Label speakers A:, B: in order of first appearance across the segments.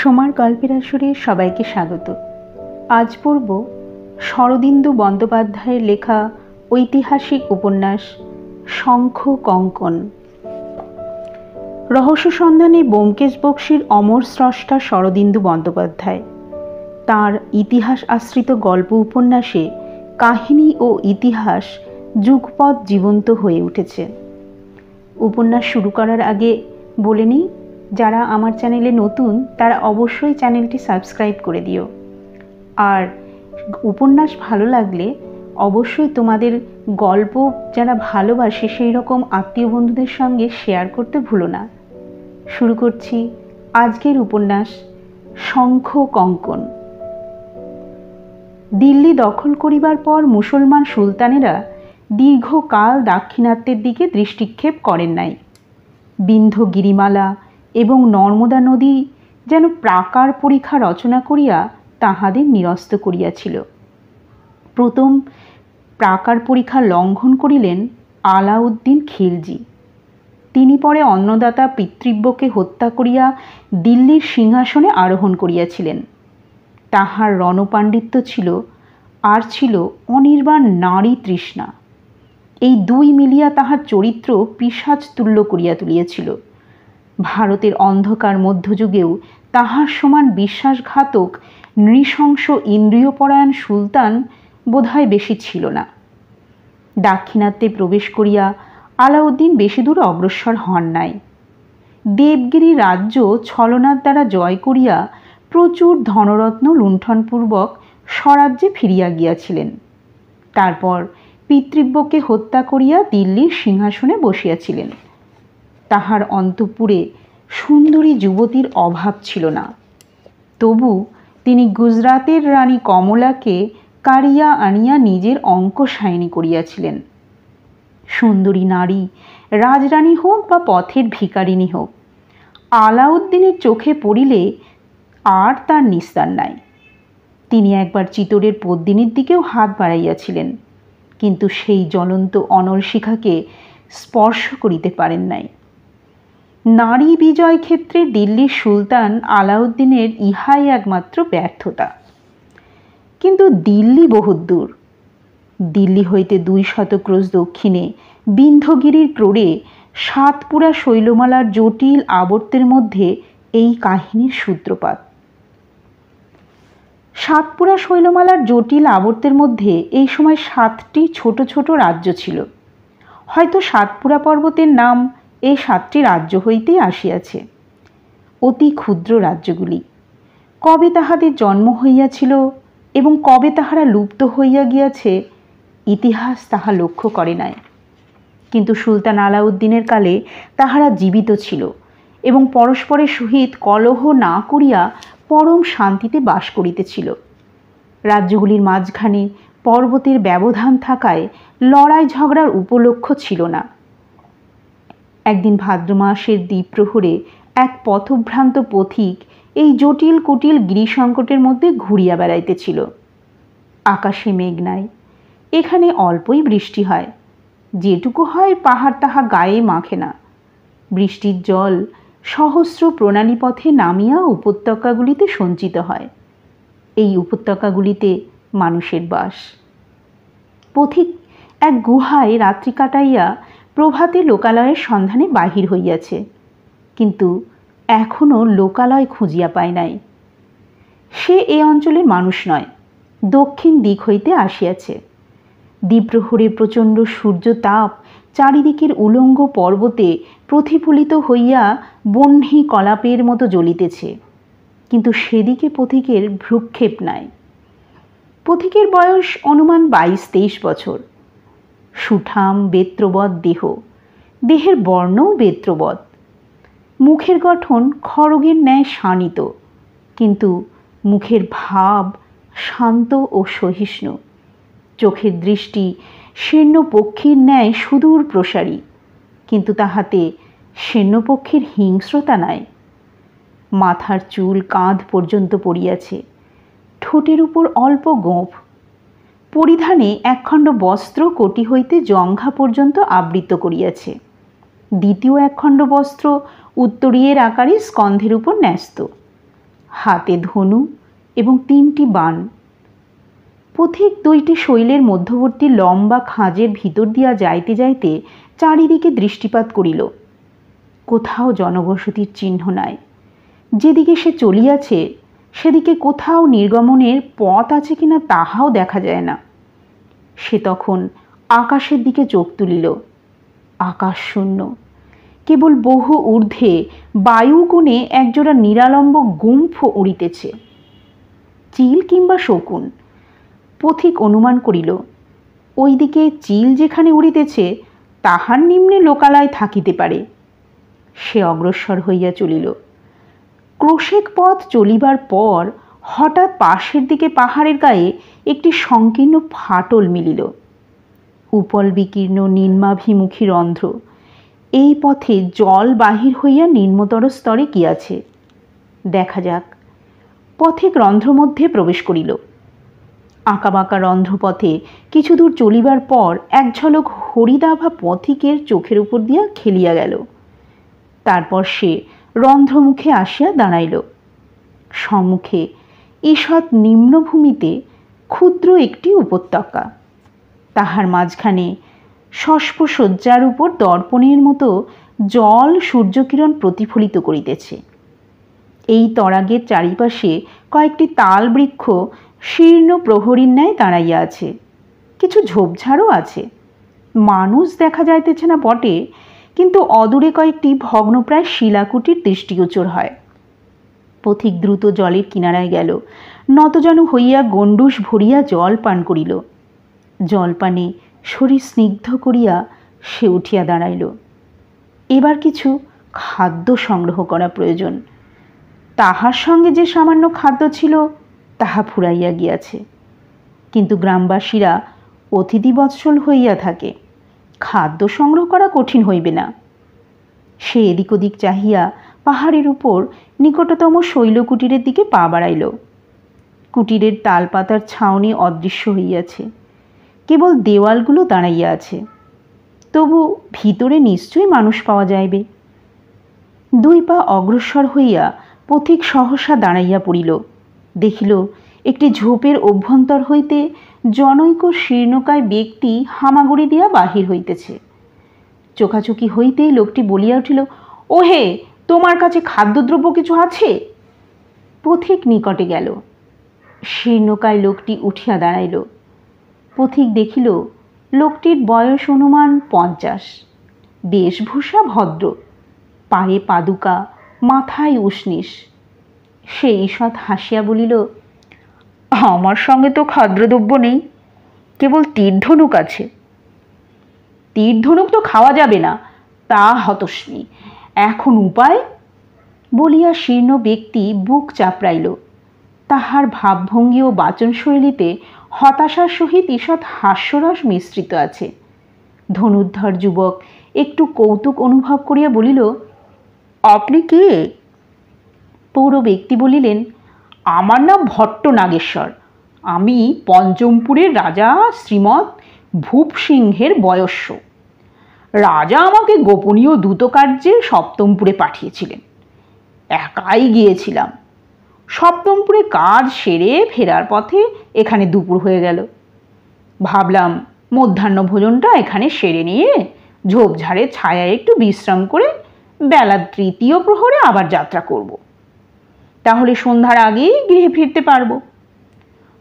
A: সোমার গল্পের আসরে সবাইকে স্বাগত। আজ পড়ব শরদিন্দু বন্দ্যোপাধ্যায়ের লেখা ঐতিহাসিক উপন্যাস শঙ্খ কঙ্কন। রহস্য সন্ধানে ব্যোমকেশ বক্সীর অমর স্রষ্টা শরদিন্দু বন্দ্যোপাধ্যায় তাঁর ইতিহাস আশ্রিত গল্প উপন্যাসে কাহিনী ও ইতিহাস যুগপৎ জীবন্ত হয়ে উঠেছে। উপন্যাস শুরু করার আগে বলে নিই, যারা আমার চ্যানেলে নতুন তারা অবশ্যই চ্যানেলটি সাবস্ক্রাইব করে দিও। আর উপন্যাস ভালো লাগলে অবশ্যই তোমাদের গল্প যারা ভালোবাসে সেই রকম আত্মীয় বন্ধুদের সঙ্গে শেয়ার করতে ভুলো না। শুরু করছি আজকের উপন্যাস শঙ্খ কঙ্কন। দিল্লি দখল করিবার পর মুসলমান সুলতানেরা দীর্ঘকাল দাক্ষিণাত্যের দিকে দৃষ্টিক্ষেপ করেন নাই। বিন্ধ্য গিরিমালা এবং নর্মদা নদী যেন প্রাকার পরীক্ষা রচনা করিয়া তাহাদের নিরস্ত করিয়াছিল। প্রথম প্রাকার পরীক্ষা লঙ্ঘন করিলেন আলাউদ্দিন খিলজি। তিনি পরে অন্নদাতা পিতৃব্যকে হত্যা করিয়া দিল্লির সিংহাসনে আরোহণ করিয়াছিলেন। তাহার রণপাণ্ডিত্য ছিল আর ছিল অনির্বাণ নারী তৃষ্ণা। এই দুই মিলিয়া তাহার চরিত্র পিশাচ তুল্য করিয়া তুলিয়াছিল। ভারতের অন্ধকার মধ্যযুগেও তাহার সমান বিশ্বাসঘাতক নৃশংস ইন্দ্রিয়পরায়ণ সুলতান বোধহয় বেশি ছিল না। দাক্ষিণাত্যে প্রবেশ করিয়া আলাউদ্দিন বেশি দূর অগ্রসর হন নাই। দেবগিরি রাজ্য ছলনার দ্বারা জয় করিয়া প্রচুর ধনরত্ন লুণ্ঠনপূর্বক স্বরাজ্যে ফিরিয়া গিয়াছিলেন। তারপর পিতৃব্যকে হত্যা করিয়া দিল্লির সিংহাসনে বসিয়াছিলেন। তাহার অন্তঃপুরে সুন্দরী যুবতীর অভাব ছিল না। তবু তিনি গুজরাতের রানী কমলাকে কারিয়া আনিয়া নিজের অঙ্কশায়িনী করিয়াছিলেন। সুন্দরী নারী রাজরানী হোক বা পথের ভিকারিনী হোক, আলাউদ্দিনের চোখে পড়িলে আর তার নিস্তার নাই। তিনি একবার চিতোরের পদ্মিনীর দিকেও হাত বাড়াইয়াছিলেন, কিন্তু সেই জ্বলন্ত অনল শিখাকে স্পর্শ করিতে পারেন নাই। নারী বিজয় ক্ষেত্রে দিল্লির সুলতান আলাউদ্দিনের ইহাই একমাত্র ব্যর্থতা। কিন্তু দিল্লি বহুদূর। দিল্লি হইতে 200 ক্রোশ দক্ষিণে বিন্ধ্যগিরির ক্রোড়ে সাতপুরা শৈলমালার জটিল আবর্তের মধ্যে এই কাহিনীর সূত্রপাত। সাতপুরা শৈলমালার জটিল আবর্তের মধ্যে এই সময় 7টি ছোট ছোট রাজ্য ছিল। হয়তো সাতপুরা পর্বতের নাম এই 7টি রাজ্য হইতেই আসিয়াছে। অতি ক্ষুদ্র রাজ্যগুলি। কবে তাহাদের জন্ম হইয়াছিল এবং কবে তাহারা লুপ্ত হইয়া গিয়াছে ইতিহাস তাহা লক্ষ্য করে নাই। কিন্তু সুলতান আলাউদ্দিনের কালে তাহারা জীবিত ছিল এবং পরস্পরের সহিত কলহ না করিয়া পরম শান্তিতে বাস করিতেছিল। রাজ্যগুলির মাঝখানে পর্বতের ব্যবধান থাকায় লড়াই ঝগড়ার উপলক্ষ্য ছিল না। একদিন ভাদ্র মাসের দ্বিপ্রহরে এক পথভ্রান্ত পথিক এই জটিল কুটিল গিরিসংকটের মধ্যে ঘুরিয়া বেড়াইতেছিল। আকাশে মেঘ নাই, এখানে অল্পই বৃষ্টি হয়, যেটুকু হয় পাহাড় তাহা গায়ে মাখে না। বৃষ্টির জল সহস্র প্রণালী পথে নামিয়া উপত্যকাগুলিতে সঞ্চিত হয়। এই উপত্যকাগুলিতে মানুষের বাস। পথিক এক গুহায় রাত্রি কাটাইয়া প্রভাতে লোকালয়ের সন্ধানে বাহির হইয়াছে, কিন্তু এখনও লোকালয় খুঁজিয়া পায় নাই। সে এ অঞ্চলের মানুষ নয়, দক্ষিণ দিক হইতে আসিয়াছে। দ্বিপ্রহরে প্রচণ্ড সূর্যতাপ চারিদিকের উলঙ্গ পর্বতে প্রতিফলিত হইয়া বহ্নি কলাপের মতো জ্বলিতেছে, কিন্তু সেদিকে পথিকের ভ্রুক্ষেপ নাই। পথিকের বয়স অনুমান 22-23 বছর। সুঠাম বেত্রবৎ দেহ, দেহের বর্ণও বেত্রবৎ। মুখের গঠন খড়গের ন্যায় শানিত, কিন্তু মুখের ভাব শান্ত ও সহিষ্ণু। চোখের দৃষ্টি শীর্ণপক্ষীর ন্যায় সুদূর প্রসারী, কিন্তু তাহাতে শীর্ণপক্ষীর হিংস্রতা নাই। মাথার চুল কাঁধ পর্যন্ত পড়িয়াছে, ঠোঁটের উপর অল্প গোঁফ। পরিধানে একখণ্ড বস্ত্র কোটি হইতে জঙ্ঘা পর্যন্ত আবৃত করিয়াছে। দ্বিতীয় একখণ্ড বস্ত্র উত্তরীয়ের আকারে স্কন্ধের উপর ন্যস্ত। হাতে ধনু এবং 3টি বাণ। পথিক 2টি শৈলের মধ্যবর্তী লম্বা খাঁজের ভিতর দিয়া যাইতে যাইতে চারিদিকে দৃষ্টিপাত করিল। কোথাও জনবসতির চিহ্ন নাই। যেদিকে সে চলিয়াছে সেদিকে কোথাও নির্গমনের পথ আছে কিনা তাহাও দেখা যায় না। সে তখন আকাশের দিকে চোখ তুলিল। আকাশ শূন্য। কেবল বহু ঊর্ধ্বে বায়ুকোণে একজোড়া নিরালম্ব গুম্ফ উড়িতেছে। চিল কিংবা শকুন। পথিক অনুমান করিল, ওই দিকে চিল যেখানে উড়িতেছে তাহার নিম্নে লোকালয় থাকিতে পারে। সে অগ্রসর হইয়া চলিল। ক্রোশেক পথ চলিবার পর হঠাৎ পাশের দিকে পাহাড়ের গায়ে একটি সংকীর্ণ ফাটল মিলিল। উপল বিকীর্ণ নিম্নাভিমুখী রন্ধ্র। এই পথে জল বাহির হইয়া নিম্নতর স্তরে গিয়াছে। দেখা যাক। পথিক রন্ধ্র মধ্যে প্রবেশ করিল। আঁকাবাঁকা রন্ধ্রপথে কিছু দূর চলিবার পর এক ঝলক হরিদাভা পথিকের চোখের উপর দিয়া খেলিয়া গেল। তারপর সে রন্ধ্রমুখে আসিয়া দাঁড়াইল। সম্মুখে ঈষৎ নিম্নভূমিতে ক্ষুদ্র একটি উপত্যকা। তাহার মাঝখানে শস্পশয্যার উপর দর্পণের মতো জল সূর্যকিরণ প্রতিফলিত করিতেছে। এই তরাগের চারিপাশে কয়েকটি তাল বৃক্ষ শীর্ণ প্রহরীর ন্যায় দাঁড়াইয়া আছে। কিছু ঝোপঝাড়ও আছে। মানুষ দেখা যাইতেছে না বটে, কিন্তু অদূরে কয়েকটি ভগ্নপ্রায় শিলাকুটির দৃষ্টিগোচর হয়। পথিক দ্রুত জলের কিনারায় গেল। নতজানু হইয়া গণ্ডূষ ভরিয়া জল পান করিল। জলপানে শরীর স্নিগ্ধ করিয়া সে উঠিয়া দাঁড়াইল। এবার কিছু খাদ্য সংগ্রহ করা প্রয়োজন। তাহার সঙ্গে যে সামান্য খাদ্য ছিল তাহা ফুরাইয়া গিয়াছে। কিন্তু গ্রামবাসীরা অতিথিবৎসল হইয়া থাকে, খাদ্য সংগ্রহ করা কঠিন হইবে না। সে এদিক ওদিক চাহিয়া পাহাড়ের উপর নিকটতম শৈলকুটিরের দিকে পা বাড়াইল। কুটিরের তালপাতার ছাউনি অদৃশ্য হইয়াছে। কেবল দেওয়ালগুলো দাঁড়াইয়া আছে। তবু ভিতরে নিশ্চয়ই মানুষ পাওয়া যাইবে। 2 পা অগ্রসর হইয়া পথিক সহসা দাঁড়াইয়া পড়িল। দেখিল একটি ঝোপের অভ্যন্তর হইতে জনৈক শীর্ণকায় ব্যক্তি হামাগুড়ি দিয়া বাহির হইতেছে। চোখাচোখি হইতেই লোকটি বলিয়া উঠিল, ওহে, তোমার কাছে খাদ্যদ্রব্য কিছু আছে? পথিক নিকটে গেল। শীর্ণকায় লোকটি উঠিয়া দাঁড়াইল। পথিক দেখিল লোকটির বয়স অনুমান 50। বেশভূষা ভদ্র, পায়ে পাদুকা, মাথায় উষ্ণিস। সে ঈষৎ হাসিয়া বলিল, আমার সঙ্গে তো খাদ্যদ্রব্য নেই, কেবল তীরধনুক আছে। তীরধনুক তো খাওয়া যাবে না, তা হতস্মি, এখন উপায়? বলিয়া শীর্ণ ব্যক্তি বুক চাপড়াইল। তাহার ভাবভঙ্গি ও বাচনশৈলীতে হতাশার সহিত ঈষৎ হাস্যরস মিশ্রিত আছে। ধনুর্ধর যুবক একটু কৌতুক অনুভব করিয়া বলিল, আপনি কে? পৌর ব্যক্তি বলিলেন, আমার নাম ভট্ট নাগেশ্বর। আমি পঞ্চমপুরের রাজা শ্রীমৎ ভূপ সিংহের বয়স্য। রাজা আমাকে গোপনীয় দূতকার্যে সপ্তমপুরে পাঠিয়েছিলেন। একাই গিয়েছিলাম। সপ্তমপুরে কাজ সেরে ফেরার পথে এখানে দুপুর হয়ে গেল। ভাবলাম মধ্যাহ্ন ভোজনটা এখানে সেরে নিয়ে ঝোপঝাড়ের ছায়ায় একটু বিশ্রাম করে বেলা 3য় প্রহরে আবার যাত্রা করব। তাহলে সন্ধ্যার আগেই গৃহে ফিরতে পারব।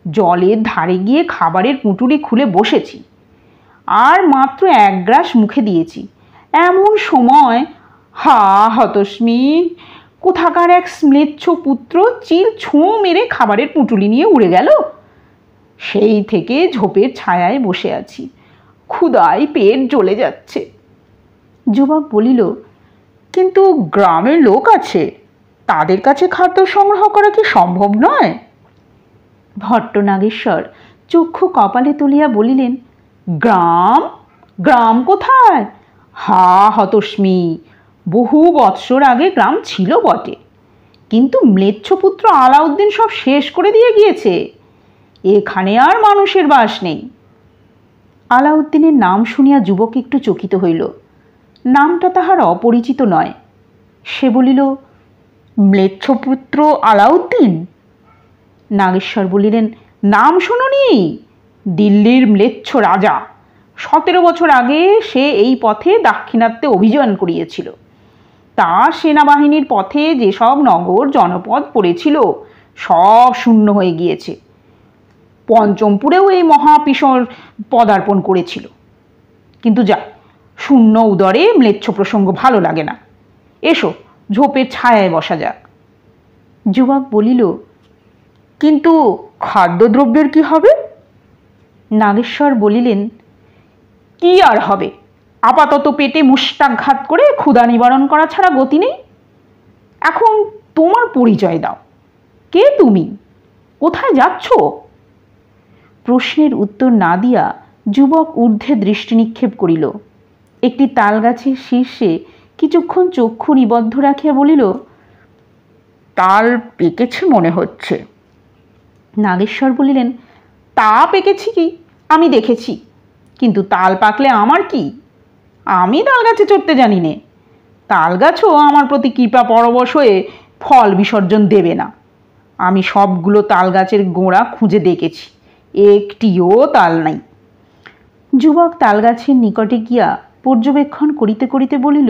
A: জলের ধারে গিয়ে খাবারের পুঁটুলি খুলে বসেছি, আর মাত্র 1 গ্রাস মুখে দিয়েছি, এমন সময় হতস্মি কোথাকার এক ম্লেচ্ছ পুত্র চিল ছোঁ মেরে খাবারের পুঁটুলি নিয়ে উড়ে গেল। সেই থেকে ঝোপের ছায়ায় বসে আছি, ক্ষুধায় পেট জ্বলে যাচ্ছে। যুবক বলিল, কিন্তু গ্রামের লোক আছে, তাদের কাছে খাদ্য সংগ্রহ করা কি সম্ভব নয়? ভট্ট নাগেশ্বর চক্ষু কপালে তুলিয়া বলিলেন, গ্রাম? গ্রাম কোথায়? হতস্মি, বহু বৎসর আগে গ্রাম ছিল বটে, কিন্তু ম্লেচ্ছপুত্র আলাউদ্দিন সব শেষ করে দিয়ে গিয়েছে। এখানে আর মানুষের বাস নেই। আলাউদ্দিনের নাম শুনিয়া যুবক একটু চকিত হইল। নামটা তাহার অপরিচিত নয়। সে বলিল, ম্লেচ্ছপুত্র আলাউদ্দিন? নাগেশ্বর বলিলেন, নাম শোনোনি? দিল্লির ম্লেচ্ছ রাজা। 17 বছর আগে সে এই পথে দাক্ষিণাত্যে অভিযান করিয়েছিল। তার সেনাবাহিনীর পথে যেসব নগর জনপদ পড়েছিল সব শূন্য হয়ে গিয়েছে। পঞ্চমপুরেও এই মহাপিশর পদার্পণ করেছিল। কিন্তু যা, শূন্য উদরে ম্লেচ্ছ প্রসঙ্গ ভালো লাগে না। এসো, ঝোপের ছায়ায় বসা যাক। যুবক বলিল, কিন্তু খাদ্যদ্রব্যের কি হবে? নাগেশ্বর বলিলেন, কি আর হবে, আপাতত পেটে মুষ্টাঘাত করে ক্ষুধা নিবারণ করা ছাড়া গতি নেই। এখন তোমার পরিচয় দাও। কে তুমি? কোথায় যাচ্ছ? প্রশ্নের উত্তর না দিয়া যুবক ঊর্ধ্বে দৃষ্টি নিক্ষেপ করিল। একটি তালগাছের শীর্ষে কিছুক্ষণ চক্ষু নিবদ্ধ রাখিয়া বলিল, তাল পেকেছে মনে হচ্ছে। নাগেশ্বর বলিলেন, তা পেকেছি কি আমি দেখেছি, কিন্তু তাল পাকলে আমার কি? আমি তাল গাছে চড়তে জানি নে। তাল গাছও আমার প্রতি কৃপা পরবশ হয়ে ফল বিসর্জন দেবে না। আমি সবগুলো তাল গাছের গোড়া খুঁজে দেখেছি, একটিও তাল নাই। যুবক তাল গাছের নিকটে গিয়া পর্যবেক্ষণ করিতে করিতে বলিল,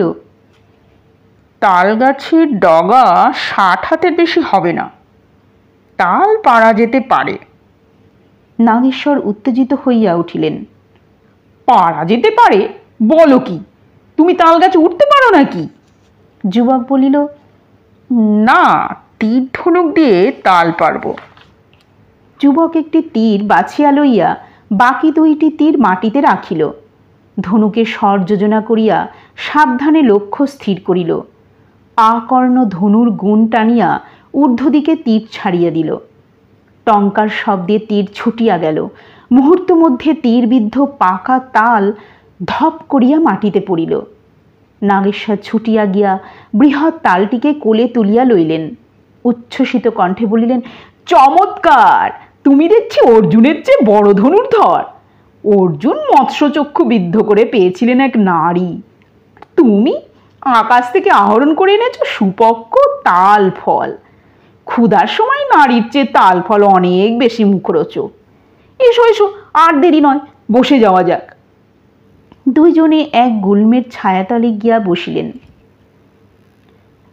A: তাল গাছের ডগা 60 হাতের বেশি হবে না। তাল পাড়া যেতে পারে। নাগেশ্বর উত্তেজিত হইয়া উঠিলেন। পাড়া যেতে পারে বলো কি? তুমি তাল গাছে উঠতে পারো নাকি? যুবক বলিল, না, তীর ধনুক দিয়ে তাল পারব। যুবক একটি তীর বাছিয়া লইয়া বাকি 2টি তীর মাটিতে রাখিল। ধনুকে স্বর যোজনা করিয়া সাবধানে লক্ষ্য স্থির করিল। আকর্ণ ধনুর গুণ টানিয়া ঊর্ধ্বদিকে তীর ছাড়িয়া দিল। টঙ্কার শব্দে তীর ছুটিয়া গেল। মুহূর্ত মধ্যে তীরবিদ্ধ পাকা তাল ধপ করিয়া মাটিতে পড়িল। নাগেশ্বর ছুটিয়া গিয়া বৃহৎ তালটিকে কোলে তুলিয়া লইলেন। উচ্ছ্বসিত কণ্ঠে বলিলেন, চমৎকার! তুমি দেখছি অর্জুনের চেয়ে বড় ধনুর্ধর। অর্জুন মৎস্যচক্ষু বিদ্ধ করে পেয়েছিলেন এক নারী, তুমি আকাশ থেকে আহরণ করে এনেছ সুপক্ক তাল ফল। ক্ষুধার সময় নারীর চেয়ে তাল ফল অনেক বেশি মুখরোচক। এসো এসো, আর দেরি নয়, বসে যাওয়া যাক। দুইজনে এক গুল্মের ছায়াতলে গিয়া বসিলেন।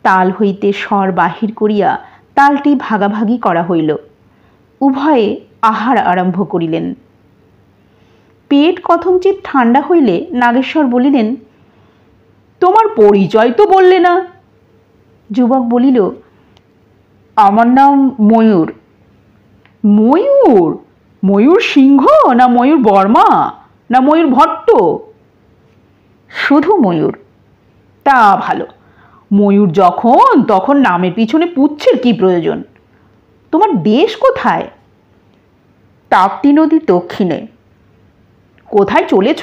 A: তাল হইতে স্বর বাহির করিয়া তালটি ভাগাভাগি করা হইল। উভয়ে আহার আরম্ভ করিলেন। পেট কথঞ্চিত ঠান্ডা হইলে নাগেশ্বর বলিলেন, তোমার পরিচয় তো বললে না। যুবক বলিল, আমার নাম ময়ূর। ময়ূর? ময়ূর সিংহ না ময়ূর বর্মা না ময়ূর ভট্ট? শুধু ময়ূর। তা ভালো। ময়ূর যখন তখন নামের পিছনে পুচ্ছের কি প্রয়োজন? তোমার দেশ কোথায়? তাপ্তি নদীর দক্ষিণে। কোথায় চলেছ?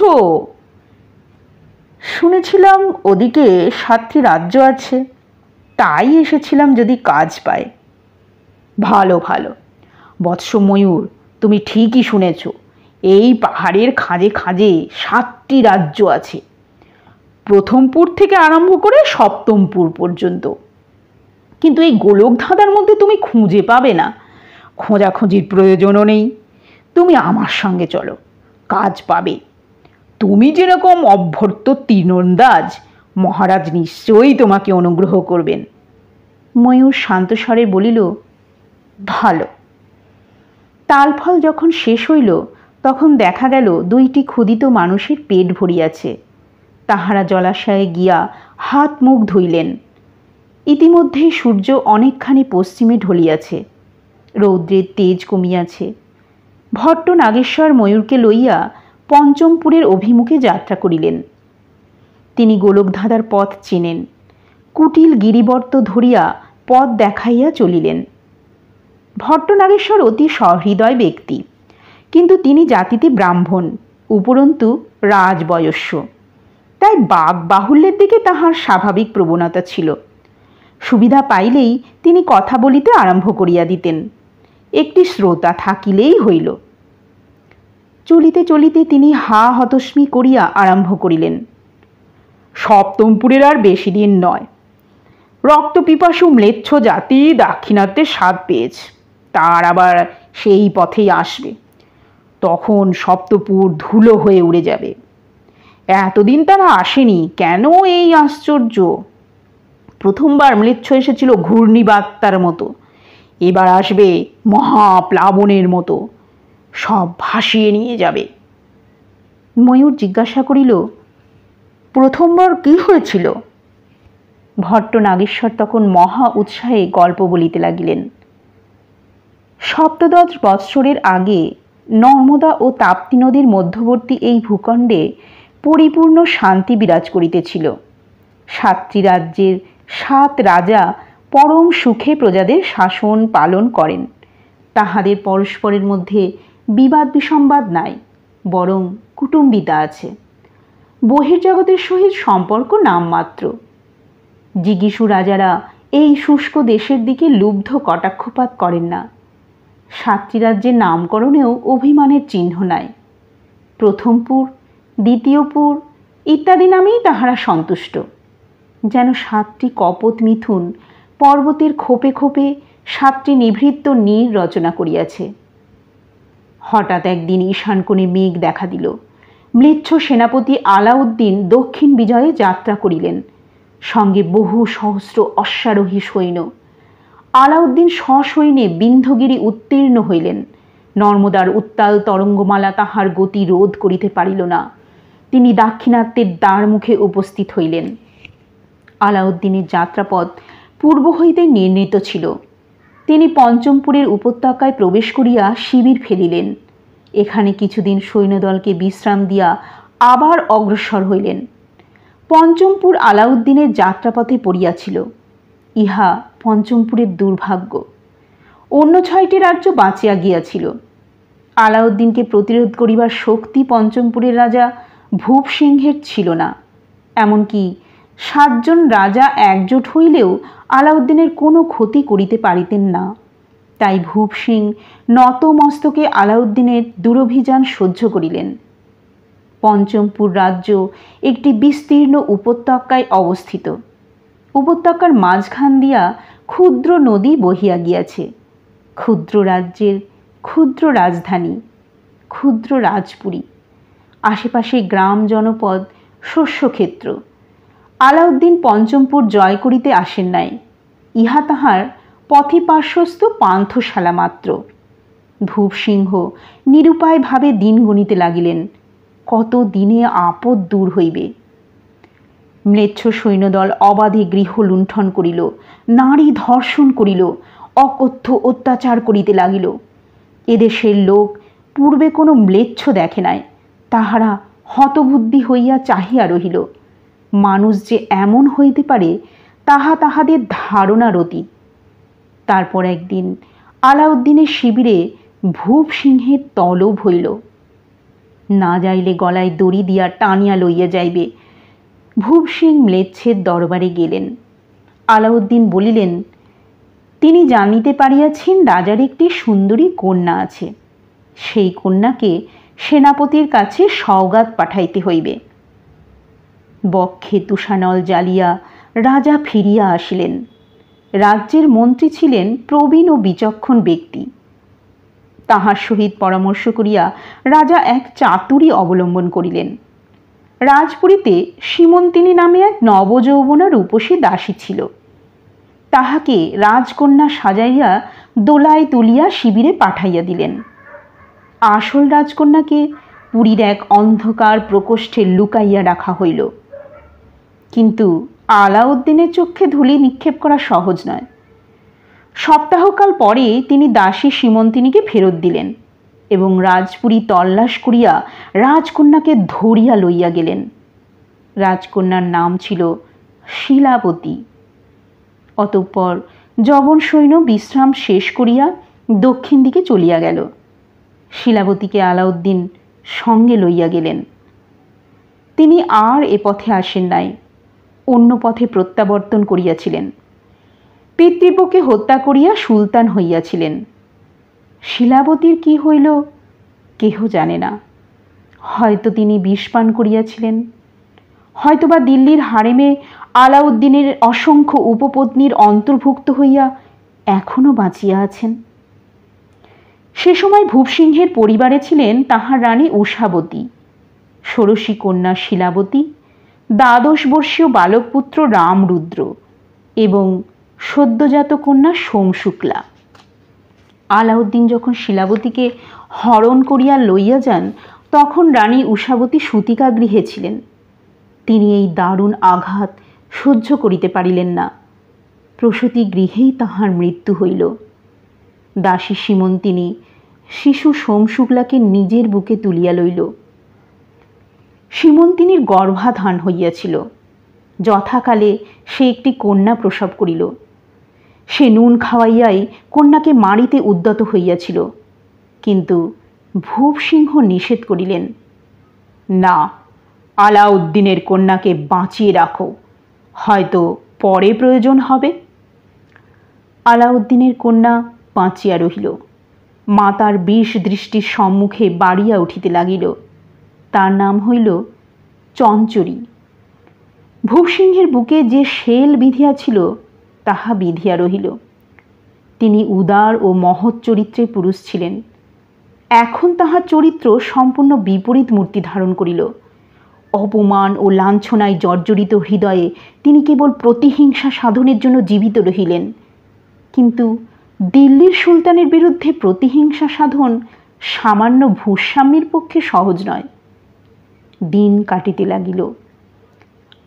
A: শুনেছিলাম ওদিকে 7টি রাজ্য আছে, তাই এসেছিলাম যদি কাজ পায়। ভালো ভালো। বৎস ময়ূর, তুমি ঠিকই শুনেছ। এই পাহাড়ের খাঁজে খাঁজে 7টি রাজ্য আছে, প্রথমপুর থেকে আরম্ভ করে সপ্তমপুর পর্যন্ত। কিন্তু এই গোলকধাঁধার মধ্যে তুমি খুঁজে পাবে না। খোঁজাখুঁজির প্রয়োজনও নেই। তুমি আমার সঙ্গে চলো, কাজ পাবে। তুমি যেরকম অভ্যর্ত তীরন্দাজ, মহারাজ নিশ্চয়ই তোমাকে অনুগ্রহ করবেন। ময়ূর শান্তস্বরে বলিল, ভালো। তালফল যখন শেষ হইল তখন দেখা গেল 2টি ক্ষুধিত মানুষের পেট ভরিয়াছে। তাহারা জলাশয়ে গিয়া হাত মুখ ধুইলেন। ইতিমধ্যে সূর্য অনেকখানি পশ্চিমে ঢলিয়াছে, রৌদ্রের তেজ কমিয়াছে। ভট্ট নাগেশ্বর ময়ূরকে লইয়া পঞ্চমপুরের অভিমুখে যাত্রা করিলেন। তিনি গোলকধাঁধার পথ চেনেন। কুটিল গিরিবর্ত ধরিয়া পথ দেখাইয়া চলিলেন। ভট্ট নাগেশ্বর অতি সহৃদয় ব্যক্তি, কিন্তু তিনি জাতিতে ব্রাহ্মণ, উপরন্তু রাজবয়স্য। তাই বাক বাহুল্যের দিকে তাহার স্বাভাবিক প্রবণতা ছিল। সুবিধা পাইলেই তিনি কথা বলিতে আরম্ভ করিয়া দিতেন। একটি শ্রোতা থাকিলেই হইল। চলিতে চলিতে তিনি হা হতস্মি করিয়া আরম্ভ করিলেন। সপ্তমপুরের আর বেশি দিন নয়। রক্তপিপাসু ম্লেচ্ছ জাতি দাক্ষিণাত্যের স্বাদ পেয়েছে, তার আবার সেই পথেই আসবে। তখন সপ্তপুর ধুলো হয়ে উড়ে যাবে। এতদিন তারা আসেনি কেন, এই আশ্চর্য। প্রথমবার ম্লেচ্ছ এসেছিল ঘূর্ণিবার্তার মতো, এবার আসবে মহাপ্লাবনের মতো, সব ভাসিয়ে নিয়ে যাবে। ময়ূর জিজ্ঞাসা করিল, প্রথমবার কি হয়েছিল? ভট্ট নাগেশ্বর তখন মহা উৎসাহে গল্প বলিতে লাগিলেন। সপ্তদশ বৎসরের আগে নর্মদা ও তাপ্তি নদীর মধ্যবর্তী এই ভূখণ্ডে পরিপূর্ণ শান্তি বিরাজ করিতেছিল। 7টি রাজ্যের 7 রাজা পরম সুখে প্রজাদের শাসন পালন করেন। তাহাদের পরস্পরের মধ্যে বিবাদ বিসম্বাদ নাই, বরং কুটুম্বিতা আছে। বহির্জগতের সহিত সম্পর্ক নামমাত্র। জিগীষু রাজারা এই শুষ্ক দেশের দিকে লুব্ধ কটাক্ষপাত করেন না। 7টি রাজ্যের নামকরণেও অভিমানের চিহ্ন নাই। প্রথমপুর, দ্বিতীয়পুর ইত্যাদি নামেই তাহারা সন্তুষ্ট। যেন 7টি কপোত মিথুন পর্বতের খোপে খোপে 7টি নিভৃত নীর রচনা করিয়াছে। হঠাৎ একদিন ঈশানকোণে মেঘ দেখা দিল। ম্লেচ্ছ সেনাপতি আলাউদ্দিন দক্ষিণ বিজয়ে যাত্রা করিলেন, সঙ্গে বহু সহস্র অশ্বারোহী সৈন্য। আলাউদ্দিন সসৈন্যে বিন্ধ্যগিরি উত্তীর্ণ হইলেন। নর্মদার উত্তাল তরঙ্গমালা তাহার গতি রোধ করিতে পারিল না। তিনি দাক্ষিণাত্যের দ্বার মুখে উপস্থিত হইলেন। আলাউদ্দিনের যাত্রাপথ পূর্ব হইতে নির্ণীত ছিল। তিনি পঞ্চমপুরের উপত্যকায় প্রবেশ করিয়া শিবির ফেলিলেন। এখানে কিছুদিন সৈন্যদলকে বিশ্রাম দিয়া আবার অগ্রসর হইলেন। পঞ্চমপুর আলাউদ্দিনের যাত্রাপথে পড়িয়াছিল। ইহা পঞ্চমপুরের দুর্ভাগ্য। অন্য 6টি রাজ্য বাঁচিয়া গিয়াছিল। আলাউদ্দিনকে প্রতিরোধ করিবার শক্তি পঞ্চমপুরের রাজা ভূপ সিংহের ছিল না। এমনকি 7 জন রাজা একজোট হইলেও আলাউদ্দিনের কোনো ক্ষতি করিতে পারিতেন না। তাই ভূপ সিং নত মস্তকে আলাউদ্দিনের দুরভিযান সহ্য করিলেন। পঞ্চমপুর রাজ্য একটি বিস্তীর্ণ উপত্যকায় অবস্থিত। উপত্যকার মাঝখান দিয়া ক্ষুদ্র নদী বহিয়া গিয়াছে। ক্ষুদ্র রাজ্যের ক্ষুদ্র রাজধানী, ক্ষুদ্র রাজপুরী। আশেপাশে গ্রাম, জনপদ, শস্যক্ষেত্র। আলাউদ্দিন পঞ্চমপুর জয় করিতে আসেন নাই, ইহা তাহার পথে পার্শ্বস্থ পান্থশালা মাত্র। ভূপ সিংহ নিরুপায়ভাবে দিন গণিতে লাগিলেন, কত দিনে আপদ দূর হইবে। ম্লেচ্ছ সৈন্যদল অবাধে গৃহ লুণ্ঠন করিল, নারী ধর্ষণ করিল, অকথ্য অত্যাচার করিতে লাগিল। এদেশের লোক পূর্বে কোনো ম্লেচ্ছ দেখে নাই। তাহারা হতবুদ্ধি হইয়া চাহিয়া রহিল। মানুষ যে এমন হইতে পারে তাহা তাহাদের ধারণার অতীত। তারপর একদিন আলাউদ্দিনের শিবিরে ভূপ সিংহের তলব হইল। না যাইলে গলায় দড়ি দিয়া টানিয়া লইয়া যাইবে। ভূপ সিং ম্লেচ্ছের দরবারে গেলেন। আলাউদ্দিন বলিলেন, তিনি জানিতে পারিয়াছেন রাজার একটি সুন্দরী কন্যা আছে। সেই কন্যাকে সেনাপতির কাছে সওগাত পাঠাইতে হইবে। বক্ষে তুষানল জ্বালিয়া রাজা ফিরিয়া আসিলেন। রাজ্যের মন্ত্রী ছিলেন প্রবীণ ও বিচক্ষণ ব্যক্তি। তাহার সহিত পরামর্শ করিয়া রাজা এক চাতুরী অবলম্বন করিলেন। রাজপুরীতে সীমন্তিনী নামে এক নবযৌবনা রূপসী দাসী ছিল। তাহাকে রাজকন্যা সাজাইয়া দোলায় তুলিয়া শিবিরে পাঠাইয়া দিলেন। আসল রাজকন্যাকে পুরীর এক অন্ধকার প্রকোষ্ঠে লুকাইয়া রাখা হইল। কিন্তু আলাউদ্দিনের চক্ষে ধুলি নিক্ষেপ করা সহজ নয়। সপ্তাহকাল পরে তিনি দাসী সীমন্তিনীকে ফেরত দিলেন এবং রাজপুরী তল্লাশ করিয়া রাজকন্যাকে ধরিয়া লইয়া গেলেন। রাজকন্যার নাম ছিল শিলাবতী। অতঃপর যবন সৈন্য বিশ্রাম শেষ করিয়া দক্ষিণ দিকে চলিয়া গেল। শিলাবতীকে আলাউদ্দিন সঙ্গে লইয়া গেলেন। তিনি আর এ পথে আসেন নাই, অন্য পথে প্রত্যাবর্তন করিয়াছিলেন। পিতৃব্যকে হত্যা করিয়া সুলতান হইয়াছিলেন। শিলাবতীর কি হইল কেহ জানে না। হয়তো তিনি বিষ পান করিয়াছিলেন, হয়তোবা দিল্লির হারেমে আলাউদ্দিনের অসংখ্য উপপত্নীর অন্তর্ভুক্ত হইয়া এখনও বাঁচিয়া আছেন। সে সময় ভূপসিংহের পরিবারে ছিলেন তাহার রানী উষাবতী, ষোড়শী কন্যা শিলাবতী, ১২ বর্ষীয় বালকপুত্র রামরুদ্র এবং সদ্যজাত কন্যা সোমশুক্লা। আলাউদ্দিন যখন শিলাবতীকে হরণ করিয়া লইয়া যান, তখন রানী উষাবতী সূতিকাগৃহে ছিলেন। তিনি এই দারুণ আঘাত সহ্য করিতে পারিলেন না। প্রসূতি গৃহেই তাহার মৃত্যু হইল। দাসী সীমন্তিনী শিশু সোমশুক্লাকে নিজের বুকে তুলিয়া লইল। সীমন্তিনীর গর্ভাধান হইয়াছিল। যথাকালে সে একটি কন্যা প্রসব করিল। সে নুন খাওয়াইয়াই কন্যাকে মারিতে উদ্যত হইয়াছিল, কিন্তু ভূপসিংহ নিষেধ করিলেন, না, আলাউদ্দিনের কন্যাকে বাঁচিয়ে রাখো, হয়তো পরে প্রয়োজন হবে। আলাউদ্দিনের কন্যা বাঁচিয়া রহিল। মাতার বিষ দৃষ্টির সম্মুখে বাড়িয়া উঠিতে লাগিল। তার নাম হইল চঞ্চরী। ভূপসিংহের বুকে যে শেল বিধিয়াছিল তাহা বিধিয়া রহিল। তিনি উদার ও মহৎ চরিত্রের পুরুষ ছিলেন। এখন তাহার চরিত্র সম্পূর্ণ বিপরীত মূর্তি ধারণ করিল। অপমান ও লাঞ্ছনায় জর্জরিত হৃদয়ে তিনি কেবল প্রতিহিংসা সাধনের জন্য জীবিত রহিলেন। কিন্তু দিল্লির সুলতানের বিরুদ্ধে প্রতিহিংসা সাধন সামান্য ভূস্বামীর পক্ষে সহজ নয়। দিন কাটিতে লাগিল।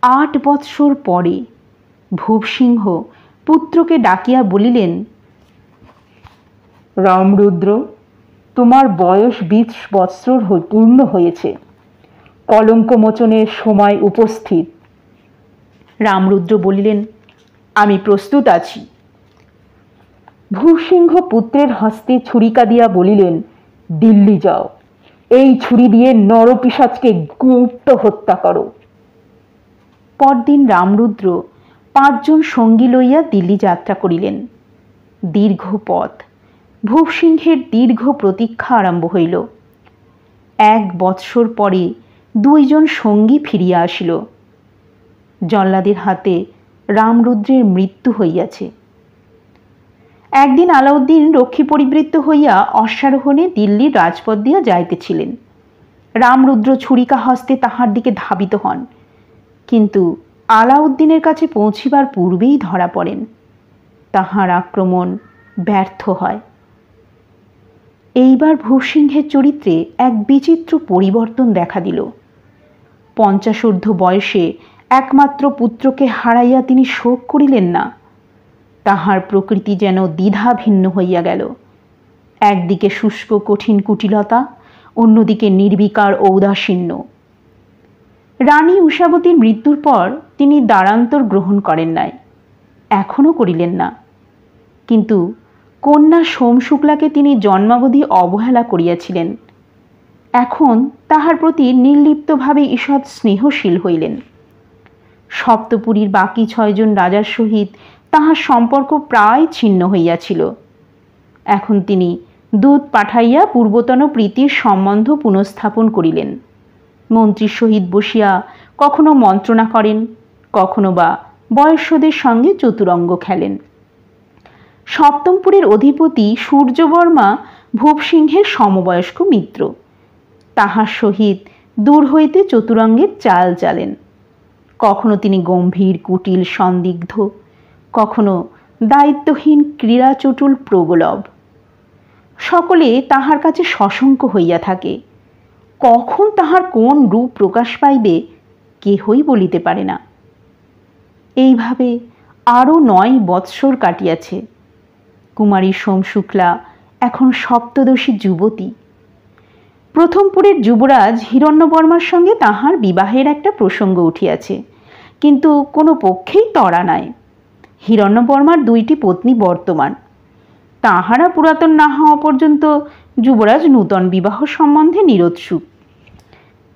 A: ৮ বৎসর পরে ভূপসিংহ পুত্রকে ডাকিয়া বলিলেন, রামরুদ্র, তোমার বয়স ২০ বৎসর পূর্ণ হয়েছে। কলঙ্কমোচনের সময় উপস্থিত। রামরুদ্র বলিলেন, আমি প্রস্তুত আছি। ভূপসিংহ পুত্রের হস্তে ছুরিকা দিয়া বলিলেন, দিল্লি যাও, এই ছুরি দিয়ে নরপিশাচকে গুপ্ত হত্যা করো। পরদিন রামরুদ্র ৫ জন সঙ্গী লইয়া দিল্লি যাত্রা করিলেন। দীর্ঘ পথ। ভূপসিংহের দীর্ঘ প্রতীক্ষা আরম্ভ হইল। ১ বৎসর পরে ২ জন সঙ্গী ফিরিয়া আসিল। জল্লাদের হাতে রামরুদ্রের মৃত্যু হইয়াছে। একদিন আলাউদ্দিন রক্ষী পরিবৃত্ত হইয়া অশ্বারোহণে দিল্লির রাজপথ দিয়া যাইতেছিলেন। রামরুদ্র ছুরিকা হস্তে তাহার দিকে ধাবিত হন, কিন্তু আলাউদ্দিনের কাছে পৌঁছিবার পূর্বেই ধরা পড়েন। তাহার আক্রমণ ব্যর্থ হয়। এইবার ভূপসিংহের চরিত্রে এক বিচিত্র পরিবর্তন দেখা দিল। ৫০ বয়সে একমাত্র পুত্রকে হারাইয়া তিনি শোক করিলেন না। তাহার প্রকৃতি যেন দ্বিধা ভিন্ন হইয়া গেল। একদিকে শুষ্ক কঠিন কুটিলতা, অন্যদিকে নির্বিকার ঔদাসীন্য। রানী উষাবতীর মৃত্যুর পর তিনি দ্বারান্তর গ্রহণ করেন নাই, এখনও করিলেন না। কিন্তু কন্যা সোমশুক্লাকে তিনি জন্মাবধি অবহেলা করিয়াছিলেন। এখন তাহার প্রতি নির্লিপ্তভাবে ঈষৎ স্নেহশীল হইলেন। সপ্তপুরীর বাকি ৬ জন রাজার সহিত তাহার সম্পর্ক প্রায় ছিন্ন হইয়াছিল। এখন তিনি দূত পাঠাইয়া পূর্বতন প্রীতির সম্বন্ধ পুনঃস্থাপন করিলেন। মন্ত্রীর সহিত বসিয়া কখনো মন্ত্রণা করেন, কখনো বা বয়স্যদের সঙ্গে চতুরঙ্গ খেলেন। সপ্তমপুরের অধিপতি সূর্যবর্মা ভূপসিংহের সমবয়স্ক মিত্র। তাহার সহিত দূর হইতে চতুরঙ্গের চাল চালেন। কখনো তিনি গম্ভীর কুটিল সন্দিগ্ধ, কখনো দায়িত্বহীন ক্রীড়াচটুল প্রগলভ। সকলে তাহার কাছে সশঙ্ক হইয়া থাকে। কখন তাহার কোন রূপ প্রকাশ পাইবে কেহই বলিতে পারে না। এইভাবে আরও ৯ বৎসর কাটিয়াছে। কুমারী সোমশুক্লা এখন সপ্তদশী যুবতী। প্রথমপুরের যুবরাজ হিরণ্যবর্মার সঙ্গে তাহার বিবাহের একটা প্রসঙ্গ উঠিয়াছে, কিন্তু কোনো পক্ষেই তড়া নাই। হিরণ্যবর্মার ২টি পত্নী বর্তমান। তাহারা পুরাতন না হওয়া পর্যন্ত যুবরাজ নূতন বিবাহ সম্বন্ধে নিরুৎসুক।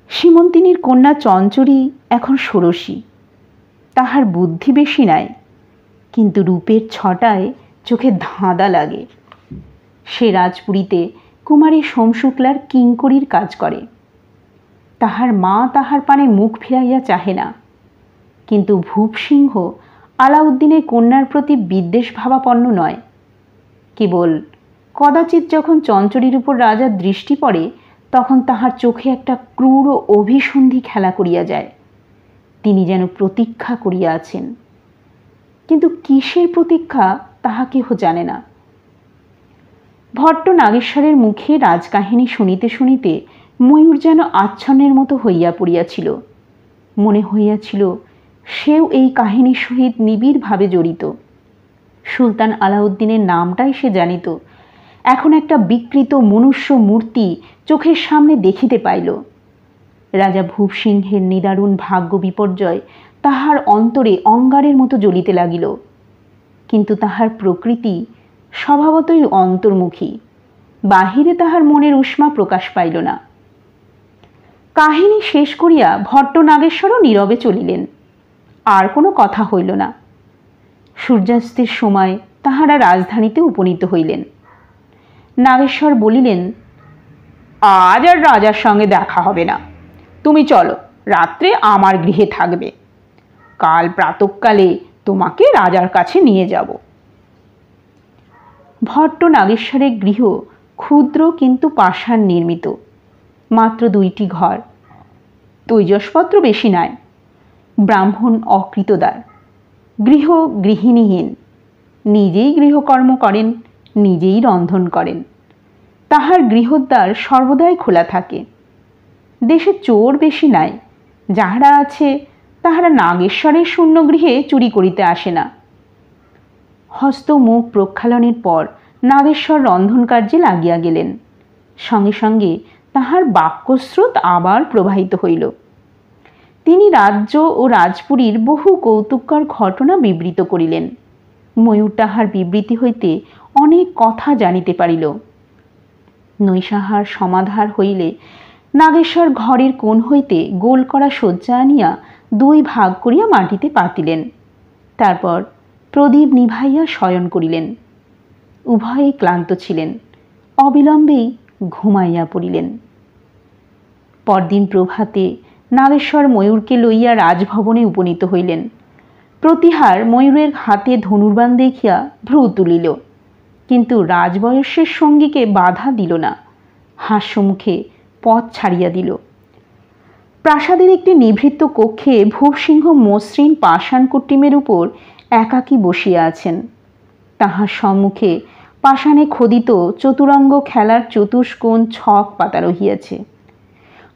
A: সীমন্তিনীর কন্যা চঞ্চরী এখন ষোড়শী। তাহার বুদ্ধি বেশি নাই, কিন্তু রূপের ছটায় চোখে ধাঁধা লাগে। সে রাজপুরীতে কুমারী সোমশুক্লার কিঙ্করীর কাজ করে। তাহার মা তাহার পানে মুখ ফিরাইয়া চাহে না। কিন্তু ভূপ সিংহ আলাউদ্দিনের কন্যার প্রতি বিদ্বেষভাবাপন্ন নয়। কেবল কদাচিৎ যখন চঞ্চরীর উপর রাজার দৃষ্টি পড়ে, তখন তাহার চোখে একটা ক্রূর ও অভিসন্ধি খেলা করিয়া যায়। তিনি যেন প্রতীক্ষা করিয়া আছেন, কিন্তু কিসের প্রতীক্ষা তাহা কেহ জানে না। ভট্ট নাগেশ্বরের মুখে রাজকাহিনী শুনিতে শুনিতে ময়ূর যেন আচ্ছন্নের মতো হইয়া পড়িয়াছিল। মনে হইয়াছিল সেও এই কাহিনীর সহিত নিবিড়ভাবে জড়িত। সুলতান আলাউদ্দিনের নামটাই সে জানিত। এখন একটা বিকৃত মনুষ্য মূর্তি চোখের সামনে দেখিতে পাইল। রাজা ভূপ সিংহের নিদারুণ ভাগ্য বিপর্যয় তাহার অন্তরে অঙ্গারের মতো জ্বলিতে লাগিল। কিন্তু তাহার প্রকৃতি স্বভাবতই অন্তর্মুখী, বাহিরে তাহার মনের উষ্মা প্রকাশ পাইল না। কাহিনী শেষ করিয়া ভট্ট নাগেশ্বরও নীরবে চলিলেন। আর কোনো কথা হইল না। সূর্যাস্তের সময় তাহারা রাজধানীতে উপনীত হইলেন। নাগেশ্বর বলিলেন, আজ আর রাজার সঙ্গে দেখা হবে না, তুমি চলো, রাত্রে আমার গৃহে থাকবে। কাল প্রাতঃকালে তোমাকে রাজার কাছে নিয়ে যাব। ভট্ট নাগেশ্বরের গৃহ ক্ষুদ্র কিন্তু পাষাণ নির্মিত, মাত্র 2টি ঘর, তৈজসপত্র বেশি নাই। ব্রাহ্মণ অকৃতদার, গৃহ গৃহিণীহীন, নিজেই গৃহকর্ম করেন, নিজেই রন্ধন করেন। তাহার গৃহদ্বার সর্বদাই খোলা থাকে। দেশে চোর বেশি নাই, যাহারা আছে তাহারা নাগেশ্বরের শূন্য গৃহে চুরি করিতে আসে না। হস্ত মুখ প্রক্ষালনের পর নাগেশ্বর রন্ধন কার্যে লাগিয়া গেলেন। সঙ্গে সঙ্গে তাহার বাক্যস্রোত আবার প্রবাহিত হইল। তিনি রাজ্য ও রাজপুরীর বহু কৌতুককর ঘটনা বিবৃত করিলেন। ময়ূর তাহার বিবৃতি হইতে অনেক কথা জানিতে পারিল। নৈশাহার সমাধার হইলে নাগেশ্বর ঘরের কোণ হইতে গোল করা শয্যা আনিয়া 2 ভাগ করিয়া মাটিতে পাতিলেন। তারপর প্রদীপ নিভাইয়া শয়ন করিলেন। উভয়ে ক্লান্ত ছিলেন, অবিলম্বেই ঘুমাইয়া পড়িলেন। পরদিন প্রভাতে নাগেশ্বর ময়ূরকে লইয়া রাজভবনে উপনীত হইলেন। প্রতিহার ময়ূরের হাতে ধনুর্বাণ দেখিয়া ভ্রু তুলিল, কিন্তু রাজবয়স্যের সঙ্গীকে বাধা দিল না, হাস্যমুখে পথ ছাড়িয়া দিল। প্রাসাদের একটি নিভৃত কক্ষে ভূপসিংহ মসৃণ পাষাণ কর্টিমের উপর একাকী বসিয়া আছেন। তাহার সম্মুখে পাষাণে খোদিত চতুরঙ্গ খেলার চতুষ্কোণ ছক পাতা রহিয়াছে।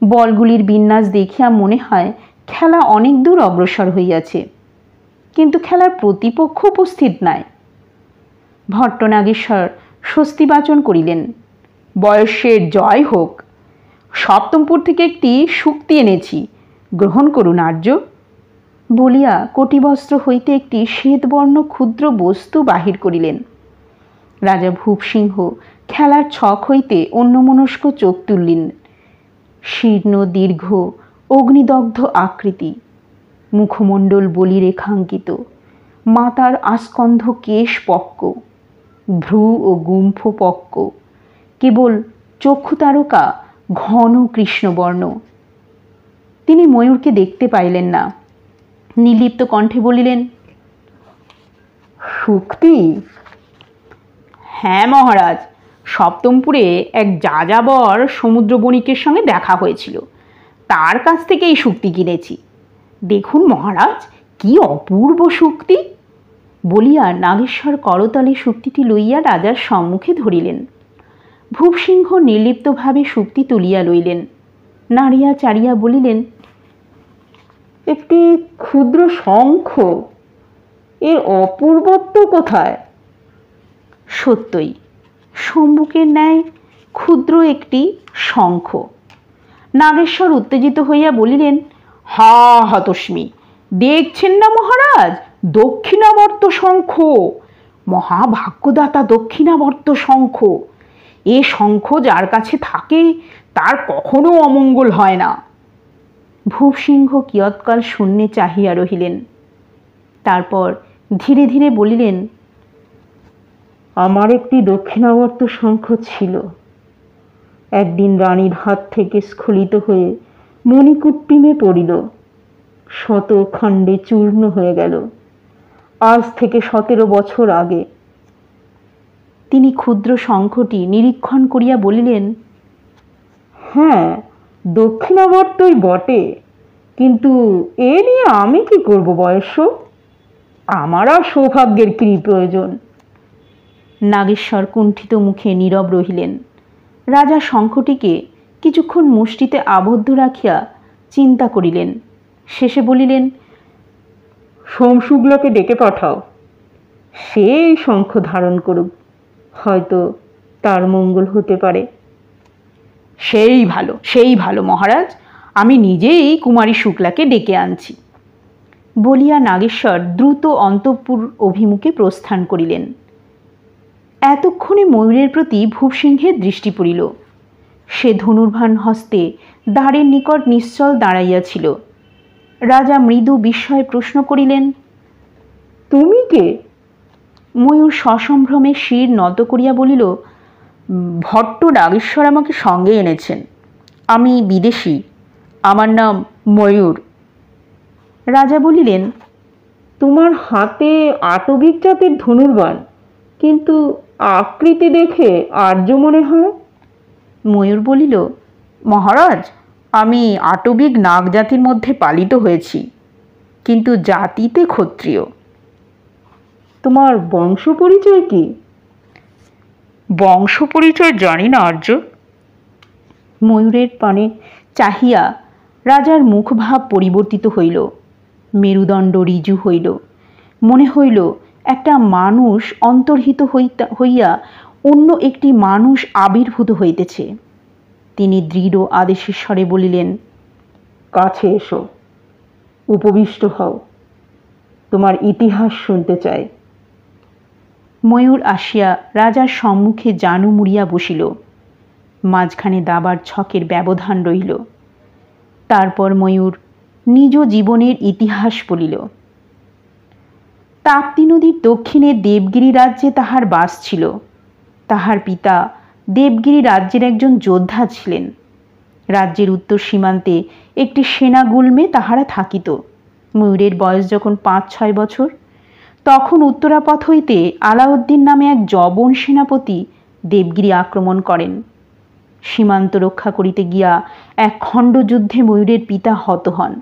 A: বলগুলির বিন্যাস দেখিয়া মনে হয় খেলা অনেক দূর অগ্রসর হইয়াছে, কিন্তু খেলার প্রতিপক্ষ উপস্থিত নাই। ভট্ট নাগেশ্বর স্বস্তিবাচন করিলেন, বয়সের জয় হোক। সপ্তমপুর থেকে একটি শুক্তি এনেছি, গ্রহণ করুন আর্য। বলিয়া কটিবস্ত্র হইতে একটি শ্বেতবর্ণ ক্ষুদ্র বস্তু বাহির করিলেন। রাজা ভূপসিংহ খেলার ছক হইতে অন্যমনস্ক চোখ তুললেন। শীর্ণ দীর্ঘ অগ্নিদগ্ধ আকৃতি, মুখমণ্ডল বলিরেখাঙ্কিত, মাতার আস্কন্ধ কেশ পক্ক, ভ্রু ও গুম্ফ পক্ক, কেবল চক্ষু তারকা ঘন কৃষ্ণবর্ণ। তিনি ময়ূরকে দেখতে পাইলেন না। নির্লিপ্ত কণ্ঠে বলিলেন, শুক্তি? হ্যাঁ মহারাজ, সপ্তমপুরে এক যাযাবর সমুদ্র বণিকের সঙ্গে দেখা হয়েছিল, তার কাছ থেকে এই শুক্তি কিনেছি। দেখুন মহারাজ, কি অপূর্ব শুক্তি! বলিয়া নাগেশ্বর করতলে শুক্তিটি লইয়া রাজার সম্মুখে ধরিলেন। ভূপসিংহ নির্লিপ্তভাবে শুক্তি তুলিয়া লইলেন, নাড়িয়া চাড়িয়া বলিলেন, একটি ক্ষুদ্র শঙ্খ, এর অপূর্বত্ব কোথায়? সত্যই শম্ভুকের ন্যায় ক্ষুদ্র একটি শঙ্খ। নাগেশ্বর উত্তেজিত হইয়া বলিলেন, হা হতস্মি, দেখছেন না মহারাজ, দক্ষিণাবর্ত শঙ্খ, মহাভাগ্যদাতা দক্ষিণাবর্ত শঙ্খ। এ শঙ্খ যার কাছে থাকে তার কখনো অমঙ্গল হয় না। ভূপসিংহ কিয়ৎকাল শূন্যে চাহিয়া রহিলেন। তারপর ধীরে ধীরে বলিলেন, আমার একটি দক্ষিণাবর্ত শঙ্খ ছিল, একদিন রানীর হাত থেকে স্খলিত হয়ে মণিকুট্টিমে পড়িল। শত খণ্ডে চূর্ণ হয়ে গেল। আজ থেকে 17 বছর আগে। তিনি ক্ষুদ্র শঙ্খটি নিরীক্ষণ করিয়া বলিলেন, হ্যাঁ, দক্ষিণাবর্তই বটে, কিন্তু এ নিয়ে আমি কি করব বয়স্য? আমার আর সৌভাগ্যের কি প্রয়োজন? নাগেশ্বর কুণ্ঠিত মুখে নীরব রহিলেন। রাজা শঙ্খটিকে কিছুক্ষণ মুষ্টিতে আবদ্ধ রাখিয়া চিন্তা করিলেন। শেষে বলিলেন, সোমশুক্লকে ডেকে পাঠাও, সে এই শঙ্খ ধারণ করুক, হয়তো তার মঙ্গল হতে পারে। সেই ভালো মহারাজ, আমি নিজেই কুমারী শুক্লাকে ডেকে আনছি। বলিয়া নাগেশ্বর দ্রুত অন্তঃপুর অভিমুখে প্রস্থান করিলেন। এতক্ষণে ময়ূরের প্রতি ভূপসিংহের দৃষ্টি পড়িল। সে ধনুর্বাণ হস্তে দ্বারের নিকট নিশ্চল দাঁড়াইয়াছিল। রাজা মৃদু বিস্ময়ে প্রশ্ন করিলেন, তুমি কে? ময়ূর সসম্ভ্রমে শির নত করিয়া বলিল, ভট্ট নাগেশ্বর আমাকে সঙ্গে এনেছেন। আমি বিদেশী, আমার নাম ময়ূর। রাজা বলিলেন, তোমার হাতে আটবিক জাতের ধনুর্বাণ, কিন্তু আকৃতি দেখে আর্য মনে হয়। ময়ূর বলিল, মহারাজ, আমি আটবিক নাগ জাতির মধ্যে পালিত হয়েছি, কিন্তু জাতিতে ক্ষত্রিয়। তোমার বংশ পরিচয় কি? বংশ পরিচয় জানি না আর্য। ময়ূরের পানে চাহিয়া রাজার মুখভাব পরিবর্তিত হইল। মেরুদণ্ড ঋজু হইল। মনে হইল একটা মানুষ অন্তর্হিত হইয়া অন্য একটি মানুষ আবির্ভূত হইতেছে। তিনি দৃঢ় আদেশের স্বরে বলিলেন, কাছে এসো, উপবিষ্ট হও, তোমার ইতিহাস শুনতে চাই। ময়ূর আসিয়া রাজার সম্মুখে জানু মুড়িয়া বসিল। মাঝখানে দাবার ছকের ব্যবধান রইল। তারপর ময়ূর নিজ জীবনের ইতিহাস বলিল। তাপ্তি নদীর দক্ষিণে দেবগিরি রাজ্যে তাহার বাস ছিল। তাহার পিতা দেবগিরি রাজ্যের একজন যোদ্ধা ছিলেন। রাজ্যের উত্তর সীমান্তে একটি সেনাগুল্মে তাহারা থাকিত। ময়ূরের বয়স যখন 5-6 বছর, তখন উত্তরাপথ হইতে আলাউদ্দিন নামে এক জবন সেনাপতি দেবগিরি আক্রমণ করেন। সীমান্ত রক্ষা করিতে গিয়া এক খণ্ডযুদ্ধে ময়ূরের পিতা হত হন।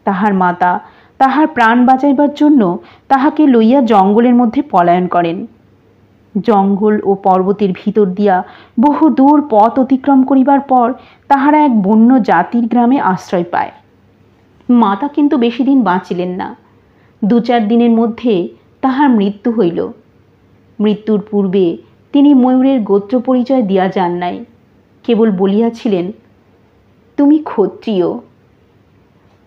A: তাহার মাতা তাহার প্রাণ বাঁচাইবার জন্য তাহাকে লইয়া জঙ্গলের মধ্যে পলায়ন করেন। জঙ্গল ও পর্বতের ভিতর দিয়া বহু দূর পথ অতিক্রম করিবার পর তাহারা এক বন্য জাতির গ্রামে আশ্রয় পায়। মাতা কিন্তু বেশি দিন বাঁচিলেন না। 2-4 দিনের মধ্যে তাহার মৃত্যু হইল। মৃত্যুর পূর্বে তিনি ময়ূরের গোত্র পরিচয় দিয়া যান নাই, কেবল বলিয়াছিলেন, তুমি ক্ষত্রিয়।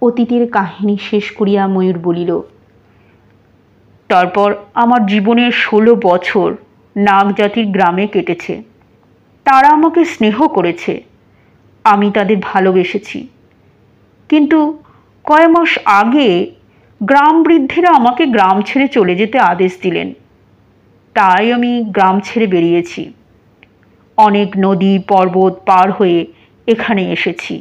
A: অতীতের কাহিনী শেষ করিয়া ময়ূর বলিল, তারপর আমার জীবনের 16 বছর নাগ জাতির গ্রামে কেটেছে। তারা আমাকে স্নেহ করেছে, আমি তাদের ভালোবেসেছি। কিন্তু কয়েক মাস আগে গ্রাম বৃদ্ধেরা আমাকে গ্রাম ছেড়ে চলে যেতে আদেশ দিলেন। তাই আমি গ্রাম ছেড়ে বেরিয়েছি। অনেক নদী পর্বত পার হয়ে এখানে এসেছি।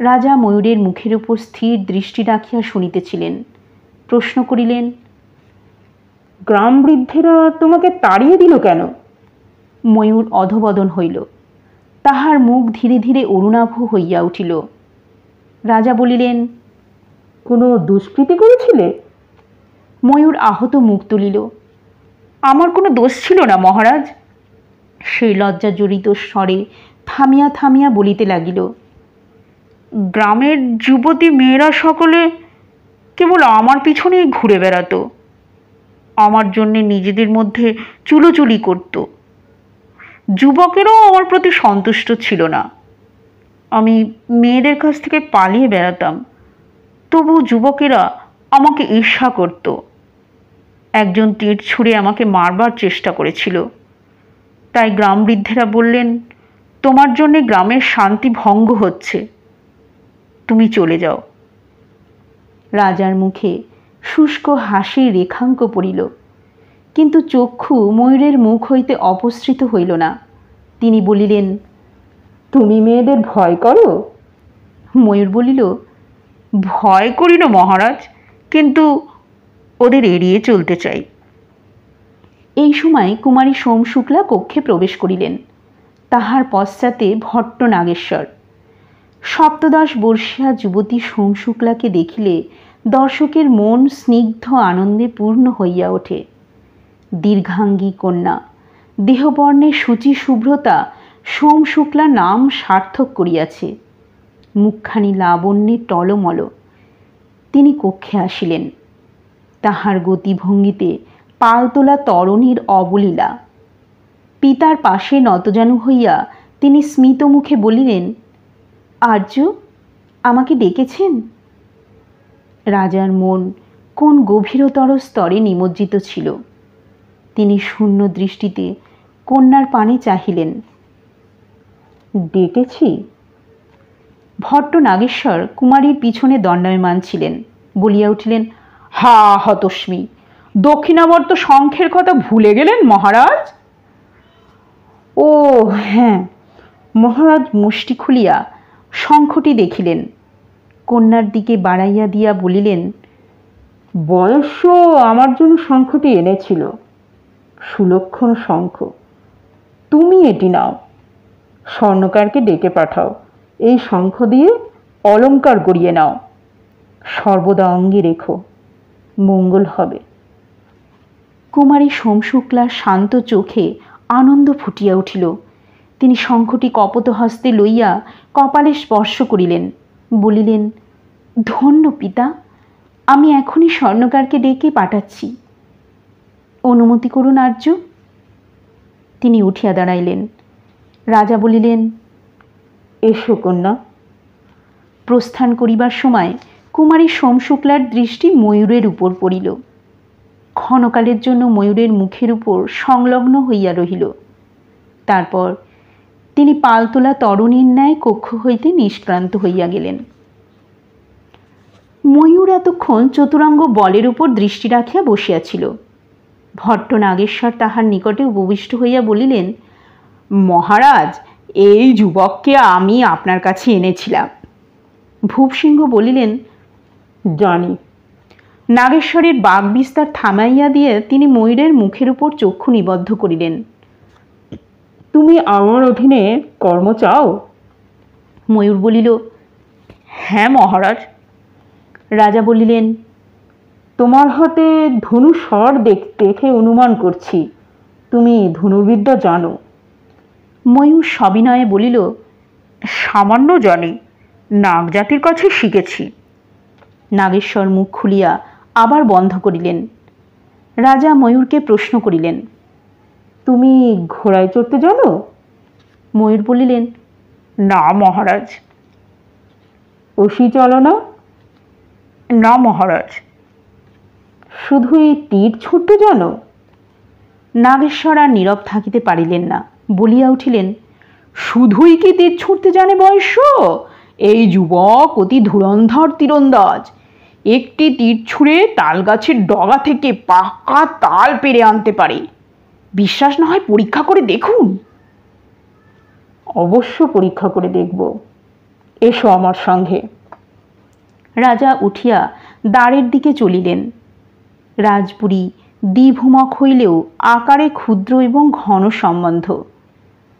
A: রাজা ময়ূরের মুখের উপর স্থির দৃষ্টি রাখিয়া শুনিতেছিলেন। প্রশ্ন করিলেন, গ্রাম বৃদ্ধেরা তোমাকে তাড়িয়ে দিল কেন? ময়ূর অধবদন হইল। তাহার মুখ ধীরে ধীরে অরুণাভ হইয়া উঠিল। রাজা বলিলেন, কোনো দুষ্কৃতি করেছিলে? ময়ূর আহত মুখ তুলিল। আমার কোনো দোষ ছিল না মহারাজ। সেই লজ্জাজড়িত স্বরে থামিয়া থামিয়া বলিতে লাগিল, গ্রামের যুবতী মেয়েরা সকলে কেবল আমার পিছনেই ঘুরে বেড়াতো। আমার জন্যে নিজেদের মধ্যে চুলোচুলি করত। যুবকেরাও আমার প্রতি সন্তুষ্ট ছিল না। আমি মেয়েদের কাছ থেকে পালিয়ে বেড়াতাম, তবু যুবকেরা আমাকে ঈর্ষা করত। একজন তীর ছুঁড়ে আমাকে মারবার চেষ্টা করেছিল। তাই গ্রাম বৃদ্ধেরা বললেন, তোমার জন্যে গ্রামের শান্তি ভঙ্গ হচ্ছে, তুমি চলে যাও। রাজার মুখে শুষ্ক হাসির রেখাঙ্ক পড়িল, কিন্তু চক্ষু ময়ূরের মুখ হইতে অপসৃত হইল না। তিনি বলিলেন, তুমি মেয়েদের ভয় করো? ময়ূর বলিল, ভয় করি না মহারাজ, কিন্তু ওদের এড়িয়ে চলতে চাই। এই সময় কুমারী সোমশুক্লা কক্ষে প্রবেশ করিলেন। তাহার পশ্চাতে ভট্ট নাগেশ্বর। সপ্তদশ বর্ষীয়া যুবতী সোমশুক্লাকে দেখিলে দর্শকের মন স্নিগ্ধ আনন্দে পূর্ণ হইয়া ওঠে। দীর্ঘাঙ্গী কন্যা, দেহবর্ণের শুচি শুভ্রতা সোমশুক্লা নাম সার্থক করিয়াছে। মুখখানি লাবণ্যে টলমল। তিনি কক্ষে আসিলেন। তাহার গতিভঙ্গিতে পালতোলা তরণীর অবলীলা। পিতার পাশে নতজানু হইয়া তিনি স্মিত মুখে বলিলেন, আর্য, আমাকে ডেকেছেন? রাজার মন কোন গভীরতর স্তরে নিমজ্জিত ছিল। তিনি শূন্য দৃষ্টিতে কন্যার পানে চাহিলেন। ডেকেছি? ভট্ট নাগেশ্বর কুমারীর পিছনে দণ্ডায়মান ছিলেন। বলিয়া উঠিলেন, হা হতস্মি, দক্ষিণাবর্ত শঙ্খের কথা ভুলে গেলেন মহারাজ? ও হ্যাঁ। মহারাজ মুষ্টি খুলিয়া শঙ্খটি দেখিলেন। কন্যার দিকে বাড়াইয়া দিয়া বলিলেন, বয়স্য আমার জন্য শঙ্খটি এনেছিল। সুলক্ষণ শঙ্খ, তুমি এটি নাও। স্বর্ণকারকে ডেকে পাঠাও, এই শঙ্খ দিয়ে অলঙ্কার গড়িয়ে নাও। সর্বদা অঙ্গে রেখো, মঙ্গল হবে। কুমারী সোমশুক্লার শান্ত চোখে আনন্দ ফুটিয়া উঠিল। তিনি শঙ্খটি কপত হস্তে লইয়া কপালে স্পর্শ করিলেন। বলিলেন, ধন্য পিতা, আমি এখনই স্বর্ণকারকে ডেকে পাঠাচ্ছি। অনুমতি করুন আর্য। তিনি উঠিয়া দাঁড়াইলেন। রাজা বলিলেন, এসো কন্যা। প্রস্থান করিবার সময় কুমারী সোমশুক্লার দৃষ্টি ময়ূরের উপর পড়িল। ক্ষণকালের জন্য ময়ূরের মুখের উপর সংলগ্ন হইয়া রহিল। তারপর তিনি পালতোলা তরণীর ন্যায় কক্ষ হইতে নিষ্ক্রান্ত হইয়া গেলেন। ময়ূর এতক্ষণ চতুরঙ্গ বলের উপর দৃষ্টি রাখিয়া বসিয়াছিল। ভট্ট নাগেশ্বর তাহার নিকটে উপবিষ্ট হইয়া বলিলেন, মহারাজ, এই যুবককে আমি আপনার কাছে এনেছিলাম। ভূপসিংহ বলিলেন, জানি। নাগেশ্বরের বাগবিস্তার থামাইয়া দিয়ে তিনি ময়ূরের মুখের উপর চক্ষু নিবদ্ধ করিলেন। তুমি আমার অধীনে কর্ম চাও? ময়ূর বলিল, হ্যাঁ মহারাজ। রাজা বলিলেন, তোমার হাতে ধনুস্বর দেখে অনুমান করছি তুমি ধনুর্বিদ্যা জানো। ময়ূর সবিনয়ে বলিল, সামান্য জানি, নাগজাতির কাছে শিখেছি। নাগেশ্বর মুখ খুলিয়া আবার বন্ধ করিলেন। রাজা ময়ূরকে প্রশ্ন করিলেন, তুমি ঘোড়ায় চড়তে জানো? ময়ূর বলিলেন, না মহারাজ। অসি চালনা? না মহারাজ। শুধুই তীর ছুটতে জানো? নাগেশ্বর আর নীরব থাকিতে পারিলেন না। বলিয়া উঠিলেন, শুধুই কি তীর ছুটতে জানে বয়স্য? এই যুবক অতি ধুরন্ধর তীরন্দাজ। একটি তীর ছুঁড়ে তাল গাছের ডগা থেকে পাকা তাল পেরে আনতে পারে। বিশ্বাস না হয় পরীক্ষা করে দেখুন। অবশ্য পরীক্ষা করে দেখব, এসো আমার সঙ্গে। রাজা উঠিয়া দ্বারের দিকে চলিলেন। রাজপুরী দ্বিভূমক হইলেও আকারে ক্ষুদ্র এবং ঘন সম্বন্ধ।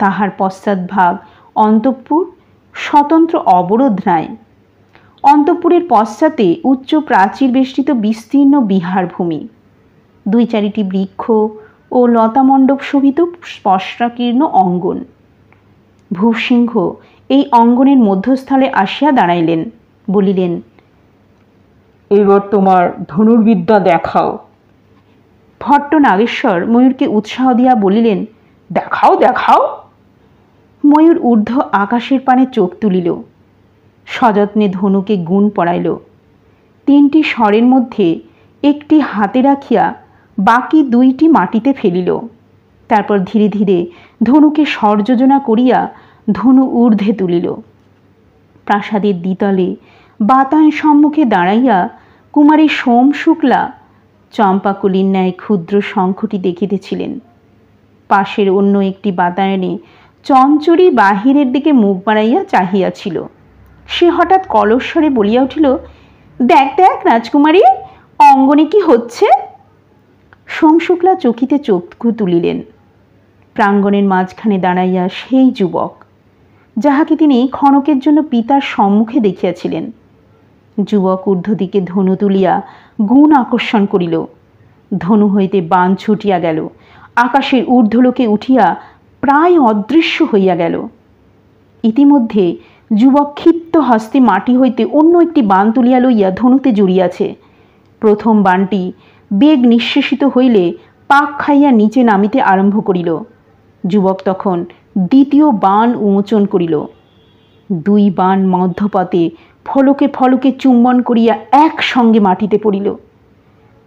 A: তাহার পশ্চাৎভাগ অন্তঃপুর, স্বতন্ত্র অবরোধ নাই। অন্তঃপুরের পশ্চাতে উচ্চ প্রাচীর বেষ্টিত বিস্তীর্ণ বিহারভূমি। দুই চারিটি বৃক্ষ ও লতামণ্ডপ শোভিত স্পষ্টাকীর্ণ অঙ্গন। ভূপসিংহ এই অঙ্গনের মধ্যস্থলে আসিয়া দাঁড়াইলেন। বলিলেন, এবার তোমার ধনুর্বিদ্যা দেখাও। ভট্ট নাগেশ্বর ময়ূরকে উৎসাহ দিয়া বলিলেন, দেখাও দেখাও। ময়ূর ঊর্ধ্ব আকাশের পানে চোখ তুলিল। সযত্নে ধনুকে গুণ পড়াইল। তিনটি স্বরের মধ্যে একটি হাতে রাখিয়া বাকি দুইটি মাটিতে ফেলিল। তারপর ধীরে ধীরে ধনুকে স্বর যোজনা করিয়া ধনু ঊর্ধ্বে তুলিল। প্রাসাদের দ্বিতলে বাতায়ন সম্মুখে দাঁড়াইয়া কুমারী সোমশুক্লা চম্পাকলির ন্যায় ক্ষুদ্র শঙ্খটি দেখিতেছিলেন। পাশের অন্য একটি বাতায়নে চঞ্চরী বাহিরের দিকে মুখ বাড়াইয়া চাহিয়াছিল। সে হঠাৎ কলস্বরে বলিয়া উঠিল, দেখ দেখ রাজকুমারী, অঙ্গনে কি হচ্ছে। সোমশুক্লা চকিতে চক্ষু তুলিলেন। প্রাঙ্গণের মাঝখানে দাঁড়াইয়া সেই যুবক, যাহাকে তিনি ক্ষণকের জন্য পিতার সম্মুখে দেখিয়াছিলেন। যুবক ঊর্ধ্বদিকে ধনু তুলিয়া গুণ আকর্ষণ করিল। ধনু হইতে বাণ ছুটিয়া গেল, আকাশের ঊর্ধ্বলোকে উঠিয়া প্রায় অদৃশ্য হইয়া গেল। ইতিমধ্যে যুবক ক্ষিপ্ত হস্তে মাটি হইতে অন্য একটি বাণ তুলিয়া লইয়া ধনুতে জুড়িয়াছে। প্রথম বাণটি বেগ নিঃশেষিত হইলে পাক খাইয়া নিচে নামিতে আরম্ভ করিল। যুবক তখন দ্বিতীয় বাণ উন্মোচন করিল। দুই বাণ মধ্যপথে ফলকে ফলকে চুম্বন করিয়া একসঙ্গে মাটিতে পড়িল।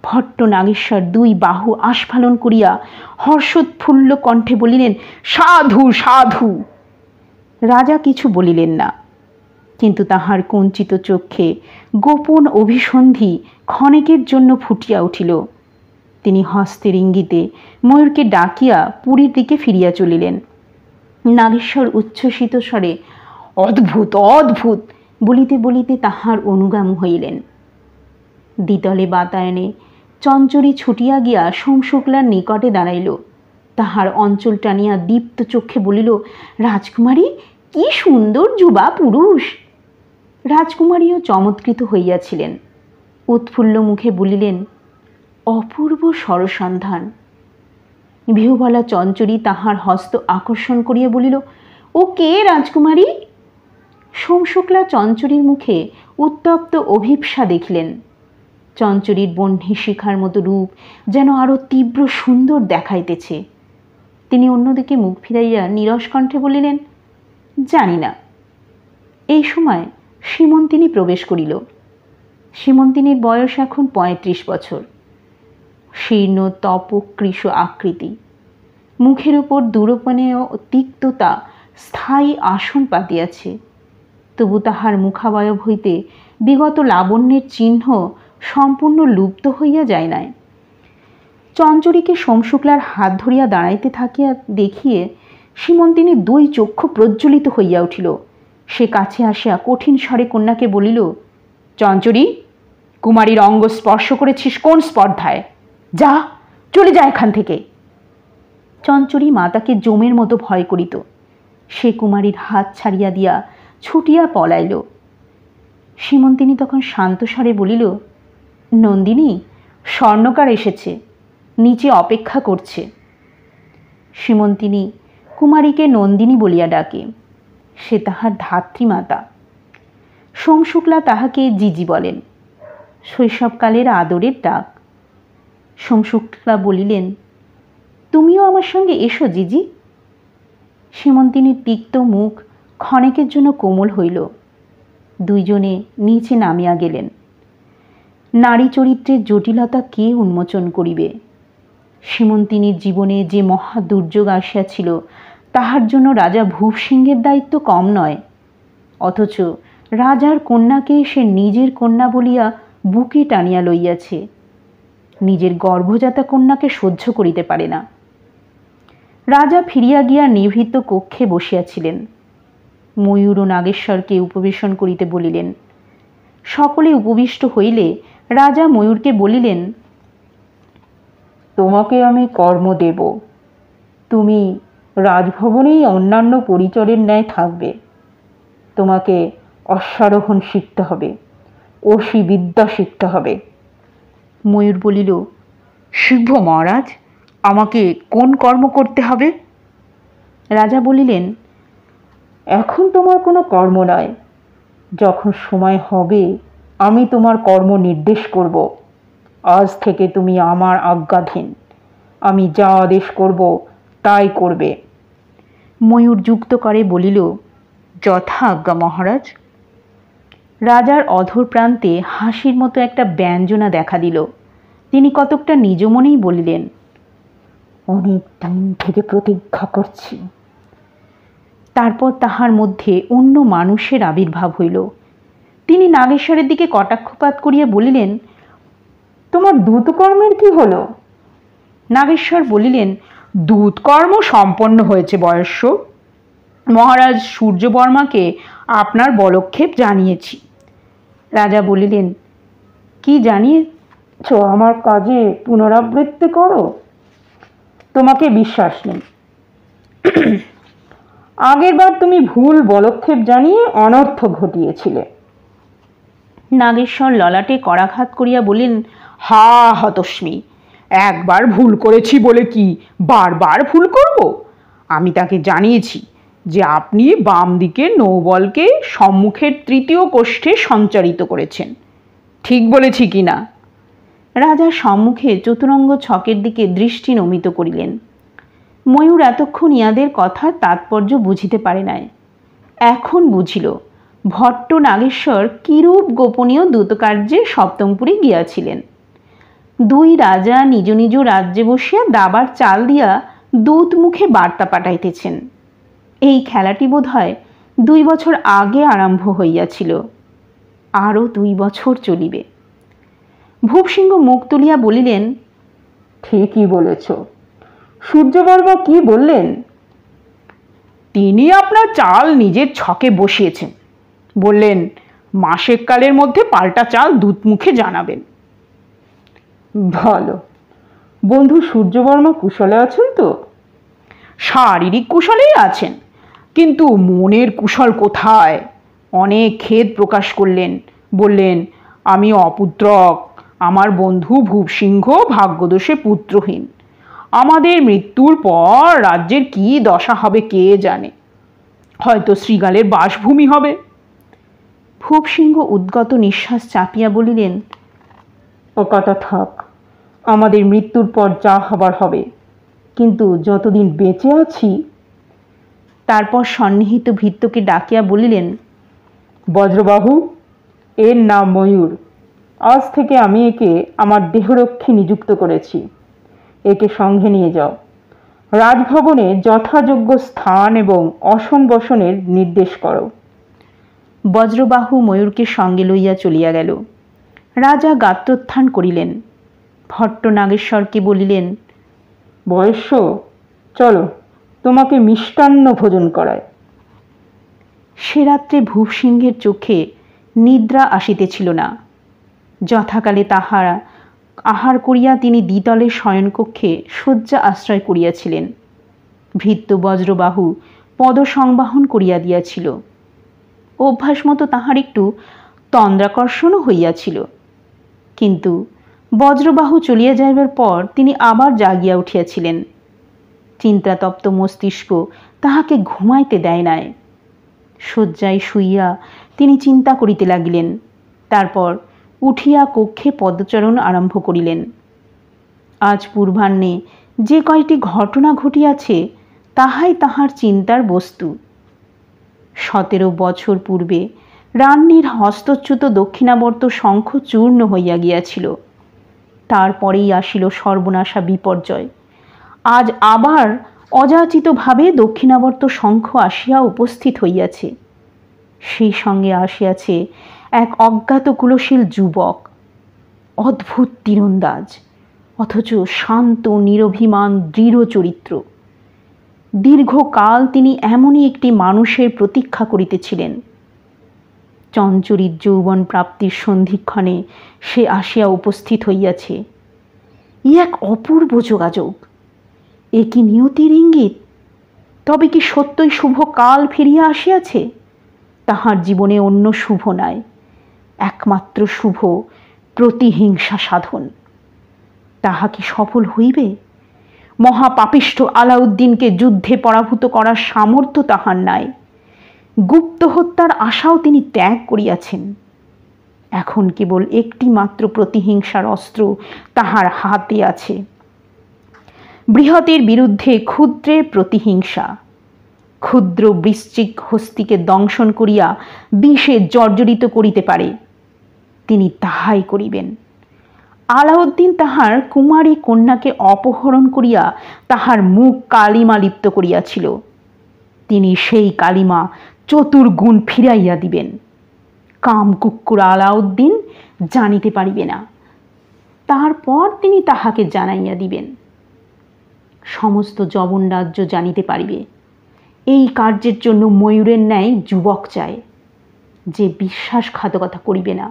A: ভট্ট নাগেশ্বর দুই বাহু আস্ফালন করিয়া হর্ষোৎফুল্ল কণ্ঠে বলিলেন, সাধু সাধু। রাজা কিছু বলিলেন না, কিন্তু তাহার কুঞ্চিত চক্ষে গোপন অভিসন্ধি ক্ষণেকের জন্য ফুটিয়া উঠিল। তিনি হস্তের ইঙ্গিতে ময়ূরকে ডাকিয়া পুরীর দিকে ফিরিয়া চলিলেন। নাগেশ্বর উচ্ছ্বসিত স্বরে অদ্ভুত অদ্ভুত বলিতে বলিতে তাহার অনুগামী হইলেন। দ্বিতলে বাতায়নে চঞ্চরী ছুটিয়া গিয়া সোমশুক্লার নিকটে দাঁড়াইল। তাহার অঞ্চল টানিয়া দীপ্ত চক্ষে বলিল, রাজকুমারী, কি সুন্দর যুবা পুরুষ। রাজকুমারীও চমৎকৃত হইয়াছিলেন। উৎফুল্ল মুখে বলিলেন, অপূর্ব সরসন্ধান। বিহুবলা চঞ্চরী তাহার হস্ত আকর্ষণ করিয়া বলিল, ও কে রাজকুমারী? সোমশুক্লা চঞ্চরীর মুখে উত্তপ্ত অভিপ্সা দেখিলেন। চঞ্চরীর বহ্নি শিখার মতো রূপ যেন আরো তীব্র সুন্দর দেখাইতেছে। তিনি অন্যদিকে মুখ ফিরাইয়া নীরস কণ্ঠে বলিলেন, জানি না। এই সময় সীমন্তিনী প্রবেশ করিল। সীমন্তিনীর বয়স এখন ৩৫ বছর। শীর্ণ তপকৃশ আকৃতি, মুখের উপর দুরূপনেয় তিক্ততা স্থায়ী আসন পাতিয়াছে। তবু তাহার মুখাবয়ব হইতে বিগত লাবণ্যের চিহ্ন সম্পূর্ণ লুপ্ত হইয়া যায় নাই। চঞ্চরীকে সোমশুক্লার হাত ধরিয়া দাঁড়াইতে থাকিয়া দেখিয়ে সীমন্তিনী দুই চক্ষু প্রজ্বলিত হইয়া উঠিল। সে কাছে আসিয়া কঠিন স্বরে কন্যাকে বলিল, চঞ্চরী, কুমারীর অঙ্গ স্পর্শ করেছিস কোন স্পর্ধায়? যা, চলে যা এখান থেকে। চঞ্চরী মাতাকে জমের মতো ভয় করিত। সে কুমারীর হাত ছাড়িয়া দিয়া ছুটিয়া পলাইল। সীমন্তিনী তখন শান্ত স্বরে বলিল, নন্দিনী, স্বর্ণকার এসেছে, নিচে অপেক্ষা করছে। সীমন্তিনী কুমারীকে নন্দিনী বলিয়া ডাকে। সে তাহার ধাত্রীমাতা। সোমশুক্লা তাহাকে জিজি বলেন, শৈশবকালের আদরের ডাক। সোমশুক্লা বলিলেন, তুমিও আমার সঙ্গে এসো জিজি। সীমন্তিনীর তিক্ত মুখ ক্ষণেকের জন্য কোমল হইল। দুইজনে নিচে নামিয়া গেলেন। নারী চরিত্রের জটিলতা কে উন্মোচন করিবে? সীমন্তিনীর জীবনে যে মহা দুর্যোগ আসিয়াছিল, তাহার জন্য রাজা ভূপসিংহের দায়িত্ব কম নয়। অথচ রাজার কন্যাকে সে নিজের কন্যা বলিয়া বুকে টানিয়া লইয়াছে। নিজের গর্ভজাতা কন্যাকে সহ্য করিতে পারে না। রাজা ফিরিয়া গিয়া নিভৃত কক্ষে বসিয়াছিলেন। ময়ূর ও নাগেশ্বরকে উপবেশন করিতে বলিলেন। সকলে উপবিষ্ট হইলে রাজা ময়ূরকে বলিলেন, তোমাকে আমি কর্ম দেব। তুমি রাজভবনেই অন্যান্য পরিচরের ন্যায় থাকবে। তোমাকে অশ্বারোহণ শিখতে হবে, অসি বিদ্যা শিখতে হবে। ময়ূর বলিল, শিখব মহারাজ, আমাকে কোন কর্ম করতে হবে? রাজা বলিলেন, এখন তোমার কোনো কর্ম নয়। যখন সময় হবে আমি তোমার কর্ম নির্দেশ করব। আজ থেকে তুমি আমার আজ্ঞাধীন। আমি যা আদেশ করব তাই করবে। ময়ূর যুক্ত করে বলিল, যথা আজ্ঞা মহারাজ। রাজার অধর প্রান্তে হাসির মতো একটা ব্যঞ্জনা দেখা দিল। তিনি কতকটা নিজ মনেই বলিলেন, অনেক দিন থেকে প্রতীক্ষা করছি। তারপর তাহার মধ্যে অন্য মানুষের আবির্ভাব হইল। তিনি নাগেশ্বরের দিকে কটাক্ষপাত করিয়া বলিলেন, তোমার দূতকর্মের কি হলো? নাগেশ্বর বলিলেন, দূতকর্ম সম্পন্ন হয়েছে বয়স্য। মহারাজ সূর্যবর্মাকে আপনার বলক্ষেপ জানিয়েছি। রাজা বলিলেন, কি জানিয়েছ আমার কাজে পুনরাবৃত্তি করো। তোমাকে বিশ্বাস নেই। আগেরবার তুমি ভুল বলক্ষেপ জানিয়ে অনর্থ ঘটিয়েছিলে। নাগেশ্বর ললাটে করাঘাত করিয়া বলেন, হা হতস্মি, একবার ভুল করেছি বলে কি বারবার ভুল করব? আমি তাকে জানিয়েছি যে আপনি বাম দিকের নৌবলকে সম্মুখের তৃতীয় কোষ্ঠে সঞ্চারিত করেছেন। ঠিক বলেছি কি না? রাজা সম্মুখে চতুরঙ্গ ছকের দিকে দৃষ্টি নমিত করিলেন। ময়ূর এতক্ষণ ইহাদের কথার তাৎপর্য বুঝিতে পারে নাই। এখন বুঝিল ভট্ট নাগেশ্বর কিরূপ গোপনীয় দূতকার্যে সপ্তমপুরে গিয়াছিলেন। দুই রাজা নিজ নিজ রাজ্যে বসিয়া দাবার চাল দিয়া দূত মুখে বার্তা পাঠাইতেছেন। এই খেলাটি বোধ হয় 2 বছর আগে আরম্ভ হইয়াছিল, আরও 2 বছর চলিবে। ভূপসিংহ মুখ তুলিয়া বলিলেন, ঠিকই বলেছ। সূর্যবর্মা কি বললেন? তিনি আপনার চাল নিজের ছকে বসিয়েছেন। বললেন মাসেক কালের মধ্যে পাল্টা চাল দূতমুখে জানাবেন। ভালো। বন্ধু সূর্যবর্মা কুশলে আছেন তো? শারীরিক কুশলেই আছেন, কিন্তু মনের কুশল কোথায়? অনেক খেদ প্রকাশ করলেন। বললেন আমি অপুত্রক, আমার বন্ধু ভূপসিংহ ভাগ্যদোষে পুত্রহীন। আমাদের মৃত্যুর পর রাজ্যের কি দশা হবে কে জানে, হয়তো শ্রীগালের বাসভূমি হবে। ভূপসিংহ উদ্গত নিঃশ্বাস চাপিয়া বলিলেন, ও কথা থাক, আমাদের মৃত্যুর পর যা হবার হবে, কিন্তু যতদিন বেঁচে আছি। তারপর সন্নিহিত ভৃত্যকে ডাকিয়া বলিলেন, বজ্রবাহু, এর নাম ময়ূর। আজ থেকে আমি একে আমার দেহরক্ষী নিযুক্ত করেছি। একে সঙ্গে নিয়ে যাও। রাজভবনে যথাযোগ্য স্থান এবং অসন বসনের নির্দেশ করো। বজ্রবাহু ময়ূরকে সঙ্গে লইয়া চলিয়া গেল। রাজা গাত্রোত্থান করিলেন। ভট্ট নাগেশ্বরকে বলিলেন, বয়স্য, চলো, তোমাকে মিষ্টান্ন ভোজন করায়। সে রাত্রে ভূপসিংহের চোখে নিদ্রা আসিতেছিল না। যথাকালে তাহারা আহার করিয়া তিনি দ্বিতলের শয়নকক্ষে শয্যা আশ্রয় করিয়াছিলেন। ভৃত্য বজ্রবাহু পদসংবাহন করিয়া দিয়াছিল। অভ্যাস মতো তাহার একটু তন্দ্রাকর্ষণও হইয়াছিল, কিন্তু বজ্রবাহু চলিয়া যাইবার পর তিনি আবার জাগিয়া উঠিয়াছিলেন। চিন্তাতপ্ত মস্তিষ্ক তাহাকে ঘুমাইতে দেয় নাই। শয্যায় শুইয়া তিনি চিন্তা করিতে লাগিলেন। তারপর উঠিয়া কক্ষে পদচারণ আরম্ভ করিলেন। আজ পূর্বাহ্নে যে কয়টি ঘটনা ঘটিয়াছে তাহাই তাহার চিন্তার বস্তু। 17 বছর পূর্বে রান্নির হস্তচ্যুত দক্ষিণাবর্ত শঙ্খ চূর্ণ হইয়া গিয়াছিল। তারপরেই আসিল সর্বনাশা বিপর্যয়। আজ আবার অযাচিতভাবে দক্ষিণাবর্ত শঙ্খ আসিয়া উপস্থিত হইয়াছে। সেই সঙ্গে আসিয়াছে এক অজ্ঞাত কুলশীল যুবক, অদ্ভুত তীরন্দাজ, অথচ শান্ত নিরভিমান দৃঢ় চরিত্র। দীর্ঘকাল তিনি এমনই একটি মানুষের প্রতীক্ষা করিতেছিলেন। চঞ্চরিত যৌবন প্রাপ্তির সন্ধিক্ষণে সে আসিয়া উপস্থিত হইয়াছে। ই এক অপূর্ব যোগাযোগ। এ কি নিয়তির ইঙ্গিত? তবে কি সত্যই শুভ কাল ফিরিয়া আসিয়াছে? তাহার জীবনে অন্য শুভ নাই, একমাত্র শুভ প্রতিহিংসা সাধন। তাহা কি সফল হইবে? মহাপাপিষ্ঠ আলাউদ্দিনকে যুদ্ধে পরাভূত করার সামর্থ্য তাহার নাই। গুপ্ত হত্যার আশাও তিনি ত্যাগ করিয়াছেন। এখন কেবল একটি মাত্র প্রতিহিংসার অস্ত্র তাহার হাতে আছে। বৃহতের বিরুদ্ধে ক্ষুদ্রের প্রতিহিংসা। ক্ষুদ্র বৃশ্চিক হস্তিকে দংশন করিয়া বিষে জর্জরিত করিতে পারে। তিনি তাহাই করিবেন। আলাউদ্দিন তাহার কুমারী কন্যাকে অপহরণ করিয়া তাহার মুখ কালিমা লিপ্ত করিয়াছিল। তিনি সেই কালিমা চতুর্গুণ ফিরাইয়া দিবেন। কামকুক্কুর আলাউদ্দিন জানিতে পারিবে না। তারপর তিনি তাহাকে জানাইয়া দিবেন। সমস্ত যবন রাজ্য জানিতে পারিবে। এই কার্যের জন্য ময়ূরের ন্যায় যুবক চায়, যে বিশ্বাসঘাতকতা করিবে না,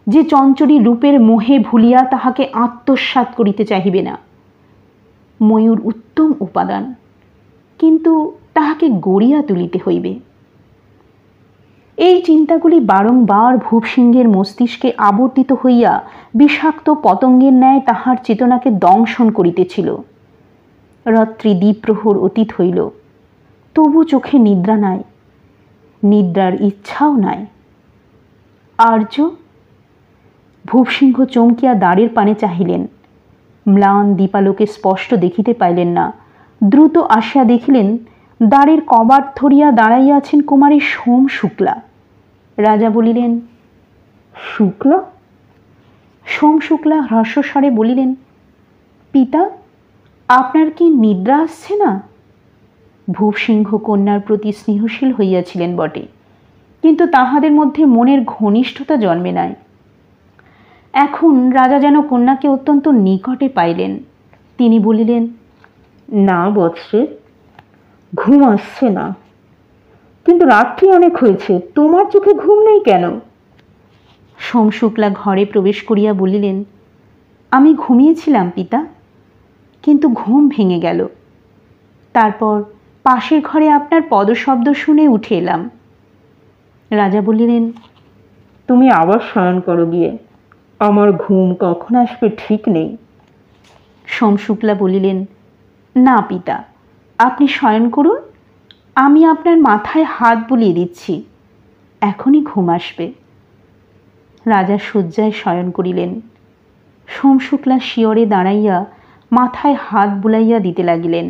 A: যে চঞ্চরী রূপের মোহে ভুলিয়া তাহাকে আত্মসাৎ করিতে চাহিবে না। ময়ূর উত্তম উপাদান, কিন্তু তাহাকে গড়িয়া তুলিতে হইবে। এই চিন্তাগুলি বারংবার ভূপসিংহের মস্তিষ্কে আবর্তিত হইয়া বিষাক্ত পতঙ্গের ন্যায় তাহার চেতনাকে দংশন করিতেছিল। রাত্রি দ্বিপ্রহর অতীত হইল, তবু চোখে নিদ্রা নাই, নিদ্রার ইচ্ছাও নাই। আর্য? ভূপসিংহ চমকিয়া দ্বারের পানে চাহিলেন। ম্লান দীপালোকে স্পষ্ট দেখিতে পাইলেন না। দ্রুত আসিয়া দেখিলেন দ্বারের কবাট ধরিয়া দাঁড়াইয়া আছেন কুমারী সোম শুক্লা। রাজা বলিলেন, শুক্লা? সোম শুক্লা হ্রস্বস্বরে বলিলেন, পিতা, আপনার কি নিদ্রা আসছে না? ভূপসিংহ কন্যার প্রতি স্নেহশীল হইয়াছিলেন বটে, কিন্তু তাহাদের মধ্যে মনের ঘনিষ্ঠতা জন্মে নাই। এখন রাজা যেন কন্যাকে অত্যন্ত নিকটে পাইলেন। তিনি বলিলেন, না বৎসে, ঘুম আসছে না। কিন্তু রাত্রি অনেক হয়েছে, তোমার চোখে ঘুম নেই কেন? সোম শুক্লা ঘরে প্রবেশ করিয়া বলিলেন, আমি ঘুমিয়েছিলাম পিতা, কিন্তু ঘুম ভেঙে গেল। তারপর পাশের ঘরে আপনার পদশব্দ শুনে উঠে এলাম। রাজা বলিলেন, তুমি আবার শয়ন করো গিয়ে, আমার ঘুম কখন আসবে ঠিক নেই। সোম শুক্লা বলিলেন, না পিতা, আপনি শয়ন করুন, আমি আপনার মাথায় হাত বুলিয়ে দিচ্ছি, এখনই ঘুম আসবে। রাজা শয্যায় শয়ন করিলেন। সোম শুক্লা শিয়রে দাঁড়াইয়া মাথায় হাত বুলাইয়া দিতে লাগিলেন।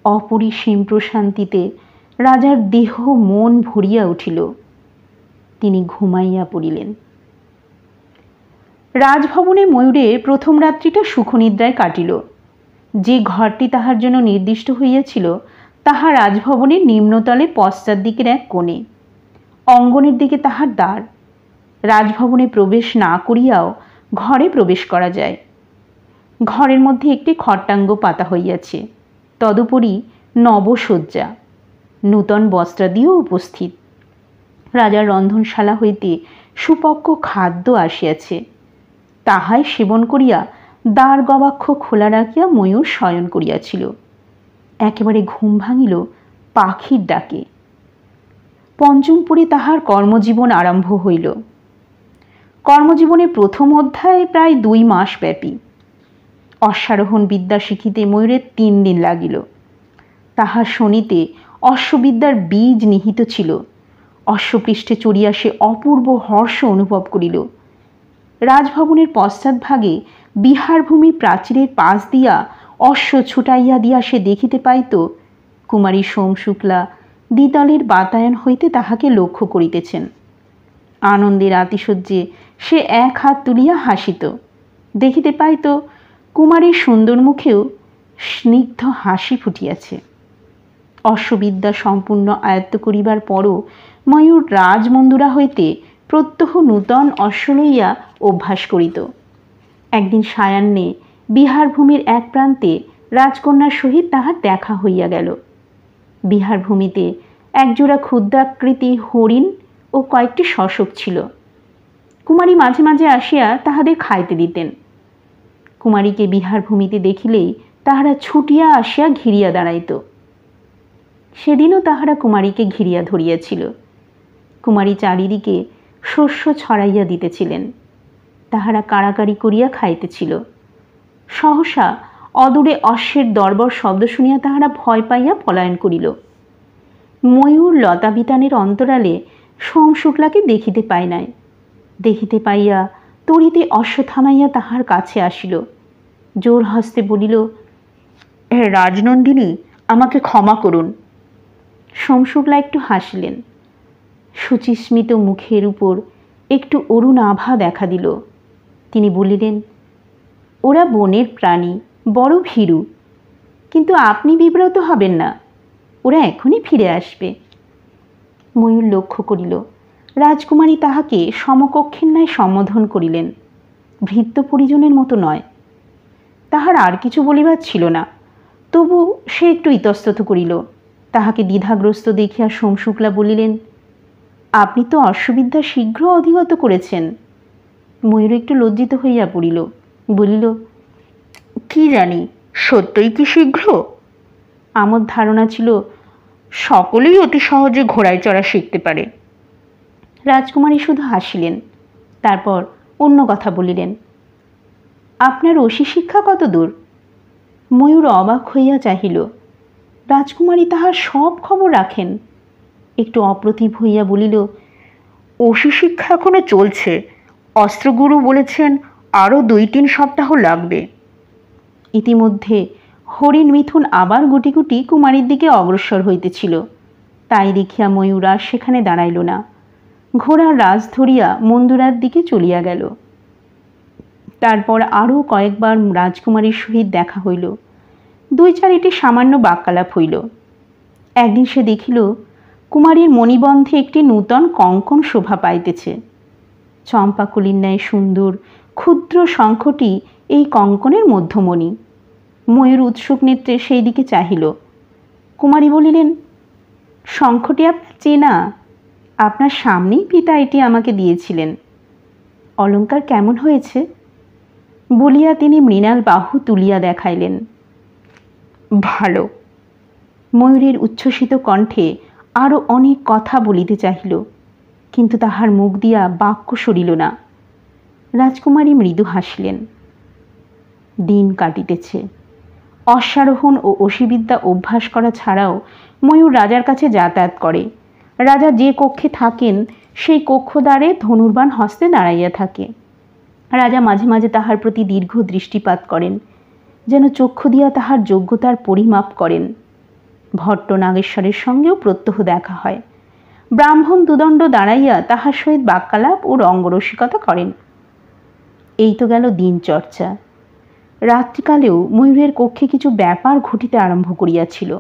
A: অপরিসীম প্রশান্তিতে রাজার দেহ মন ভরিয়া উঠিল। তিনি ঘুমাইয়া পড়িলেন। রাজভবনে ময়ূরের প্রথম রাত্রিটা সুখনিদ্রায় কাটিল। যে ঘরটি তাহার জন্য নির্দিষ্ট হইয়াছিল তাহা রাজভবনের নিম্নতলে পশ্চাৎ দিকের এক কোণে। অঙ্গনের দিকে তাহার দ্বার। রাজভবনে প্রবেশ না করিয়াও ঘরে প্রবেশ করা যায়। ঘরের মধ্যে একটি খট্টাঙ্গ পাতা হইয়াছে, তদুপরি নবশয্যা, নূতন বস্ত্রাদিও উপস্থিত। রাজার রন্ধনশালা হইতে সুপক্ক খাদ্য আসিয়াছে, তাহাই সেবন করিয়া দ্বার গবাক্ষ খোলা রাখিয়া ময়ূর শয়ন করিয়াছিল। একেবারে ঘুম ভাঙিল পাখির ডাকে। পঞ্চমপুরে তাহার কর্মজীবন আরম্ভ হইল। কর্মজীবনের প্রথম অধ্যায় প্রায় 2 মাস ব্যাপী। অশ্বারোহণ বিদ্যা শিখিতে ময়ূরের 3 দিন লাগিল। তাহা শনিতে অশ্ববিদ্যার বীজ নিহিত ছিল। অশ্বপৃষ্ঠে চড়িয়া সে অপূর্ব হর্ষ অনুভব করিল। রাজভবনের পশ্চাৎভাগে বিহারভূমি প্রাচীরের পাশ দিয়া অশ্ব ছুটাইয়া দিয়া সে দেখিতে পাইত কুমারী সোম শুক্লা দ্বিতলের বাতায়ন হইতে তাহাকে লক্ষ্য করিতেছেন। আনন্দের আতিশয্যে সে এক হাত তুলিয়া হাসিত। দেখিতে পাইত কুমারীর সুন্দর মুখেও স্নিগ্ধ হাসি ফুটিয়াছে। অশ্ববিদ্যা সম্পূর্ণ আয়ত্ত করিবার পরও ময়ূর রাজমন্দুরা হইতে প্রত্যহ নূতন অশ্ব লইয়া অভ্যাস করিত। একদিন সায়াহ্নে বিহারভূমির এক প্রান্তে রাজকন্যার সহিত তাহার দেখা হইয়া গেল। বিহারভূমিতে একজোড়া ক্ষুদ্রাকৃতি হরিণ ও কয়েকটি শশক ছিল। কুমারী মাঝে মাঝে আসিয়া তাহাদের খাইতে দিতেন। কুমারীকে বিহারভূমিতে দেখিলেই তাহারা ছুটিয়া আসিয়া ঘিরিয়া দাঁড়াইত। সেদিনও তাহারা কুমারীকে ঘিরিয়া ধরিয়াছিল। কুমারী চারিদিকে শস্য ছড়াইয়া দিতেছিলেন। তাহারা কাড়াকাড়ি করিয়া খাইতেছিল। সহসা অদূরে অশ্বের দরবর শব্দ শুনিয়া তাহারা ভয় পাইয়া পলায়ন করিল। ময়ূর লতাবিতানের অন্তরালে সোম শুক্লাকে দেখিতে পায় নাই। দেখিতে পাইয়া তড়িতে অশ্ব থামাইয়া তাহার কাছে আসিল। জোর হস্তে বলিল, রাজনন্দিনী, আমাকে ক্ষমা করুন। সোম শুক্লা একটু হাসিলেন। শুচিস্মিত মুখের উপর একটু অরুণ আভা দেখা দিল। তিনি বলিলেন, ওরা বনের প্রাণী, বড় ভীরু, কিন্তু আপনি বিব্রত হবেন না, ওরা এখনই ফিরে আসবে। ময়ূর লক্ষ্য করিল রাজকুমারী তাহাকে সমকক্ষের ন্যায় সম্বোধন করিলেন, ভৃত্য পরিজনের মতো নয়। তাহার আর কিছু বলিবার ছিল না, তবু সে একটু ইতস্তত করিল। তাহাকে দ্বিধাগ্রস্ত দেখিয়া সোম শুক্লা বলিলেন, আপনি তো অশ্ববিদ্যা শীঘ্র অধিগত করেছেন, ময়ূর একটু লজ্জিত হইয়া পড়িল, বলিল, কি জানি, সত্যই কি শীঘ্র? আমার ধারণা ছিল সকলেই অতি সহজে ঘোড়ায় চড়া শিখতে পারে। রাজকুমারী শুধু হাসিলেন, তারপর অন্য কথা বলিলেন, আপনার অসি শিক্ষা কত দূর? ময়ূর অবাক হইয়া চাহিল। রাজকুমারী তাহার সব খবর রাখেন। একটু অপ্রতিভ হইয়া বলিল, অসি শিক্ষা এখনো চলছে। অস্ত্রগুরু বলেছেন আরও 2-3 সপ্তাহ লাগবে। ইতিমধ্যে হরিণ মিথুন আবার গুটি গুটি কুমারীর দিকে অগ্রসর হইতেছিল। তাই দেখিয়া ময়ূর আর সেখানে দাঁড়াইল না, ঘোড়ার রাজ ধরিয়া মন্দুরার দিকে চলিয়া গেল। তারপর আরও কয়েকবার রাজকুমারীর সহিত দেখা হইল। 2-4টি সামান্য বাক্যালাপ হইল। একদিন সে দেখিল কুমারীর মণিবন্ধে একটি নূতন কঙ্কণ শোভা পাইতেছে। চম্পাকুলির ন্যায় সুন্দর ক্ষুদ্র শঙ্খটি এই কঙ্কণের মধ্যমণি। ময়ূর উৎসুক নেত্রে সেই দিকে চাহিল। কুমারী বলিলেন, শঙ্খটি আপনার চেনা, আপনার সামনেই পিতা এটি আমাকে দিয়েছিলেন। অলঙ্কার কেমন হয়েছে? বলিয়া তিনি মৃণাল বাহু তুলিয়া দেখাইলেন। ভালো। ময়ূরের উচ্ছ্বসিত কণ্ঠে আরও অনেক কথা বলিতে চাহিল, কিন্তু তাহার মুখ দিয়া বাক্য সরিল না। রাজকুমারী মৃদু হাসিলেন। দিন কাটিতেছে। অশ্বারোহণ ও অসিবিদ্যা অভ্যাস করা ছাড়াও ময়ূর রাজার কাছে যাতায়াত করে। রাজা যে কক্ষে থাকেন সেই কক্ষদ্বারে ধনুর্বাণ হস্তে দাঁড়াইয়া থাকে। রাজা মাঝে মাঝে তাহার প্রতি দীর্ঘ দৃষ্টিপাত করেন, যেন চক্ষু দিয়া তাহার যোগ্যতার পরিমাপ করেন। ভট্ট নাগেশ্বরের সঙ্গেও প্রত্যহ দেখা হয়। ব্রাহ্মণ দুদণ্ড দাঁড়াইয়া তাহার সহিত বাক্যালাপ ও রঙ্গরসিকতা করেন। এই তো গেল দিনচর্চা। রাত্রিকালেও ময়ূরের কক্ষে কিছু ব্যাপার ঘটিতে আরম্ভ করিয়াছিল,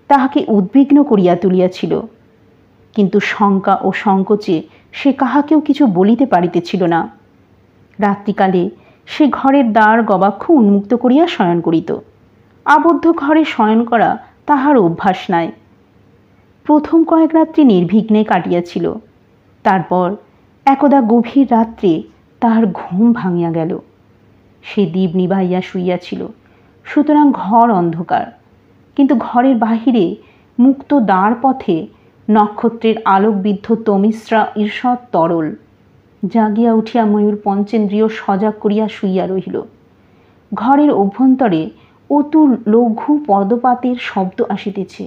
A: তাহাকে উদ্বিগ্ন করিয়া তুলিয়াছিল। কিন্তু শঙ্কা ও সংকোচে সে কাহাকেও কিছু বলিতে পারিতেছিল না। রাত্রিকালে সে ঘরের দ্বার গবাক্ষ উন্মুক্ত করিয়া শয়ন করিত। আবদ্ধ ঘরে শয়ন করা তাহার অভ্যাস নাই। প্রথম কয়েক রাত্রি নির্বিঘ্নে কাটিয়াছিল। তারপর একদা গভীর রাত্রে তাহার ঘুম ভাঙিয়া গেল। সে দীপ নিবাইয়া শুইয়াছিল, সুতরাং ঘর অন্ধকার, কিন্তু ঘরের বাহিরে মুক্ত দ্বার পথে নক্ষত্রের আলোকবিদ্ধ তমিশ্রা ঈষৎ তরল। জাগিয়া উঠিয়া ময়ূর পঞ্চেন্দ্রিয় সজাগ করিয়া শুইয়া রহিল। ঘরের অভ্যন্তরে অতুল লঘু পদপাতের শব্দ আসিতেছে।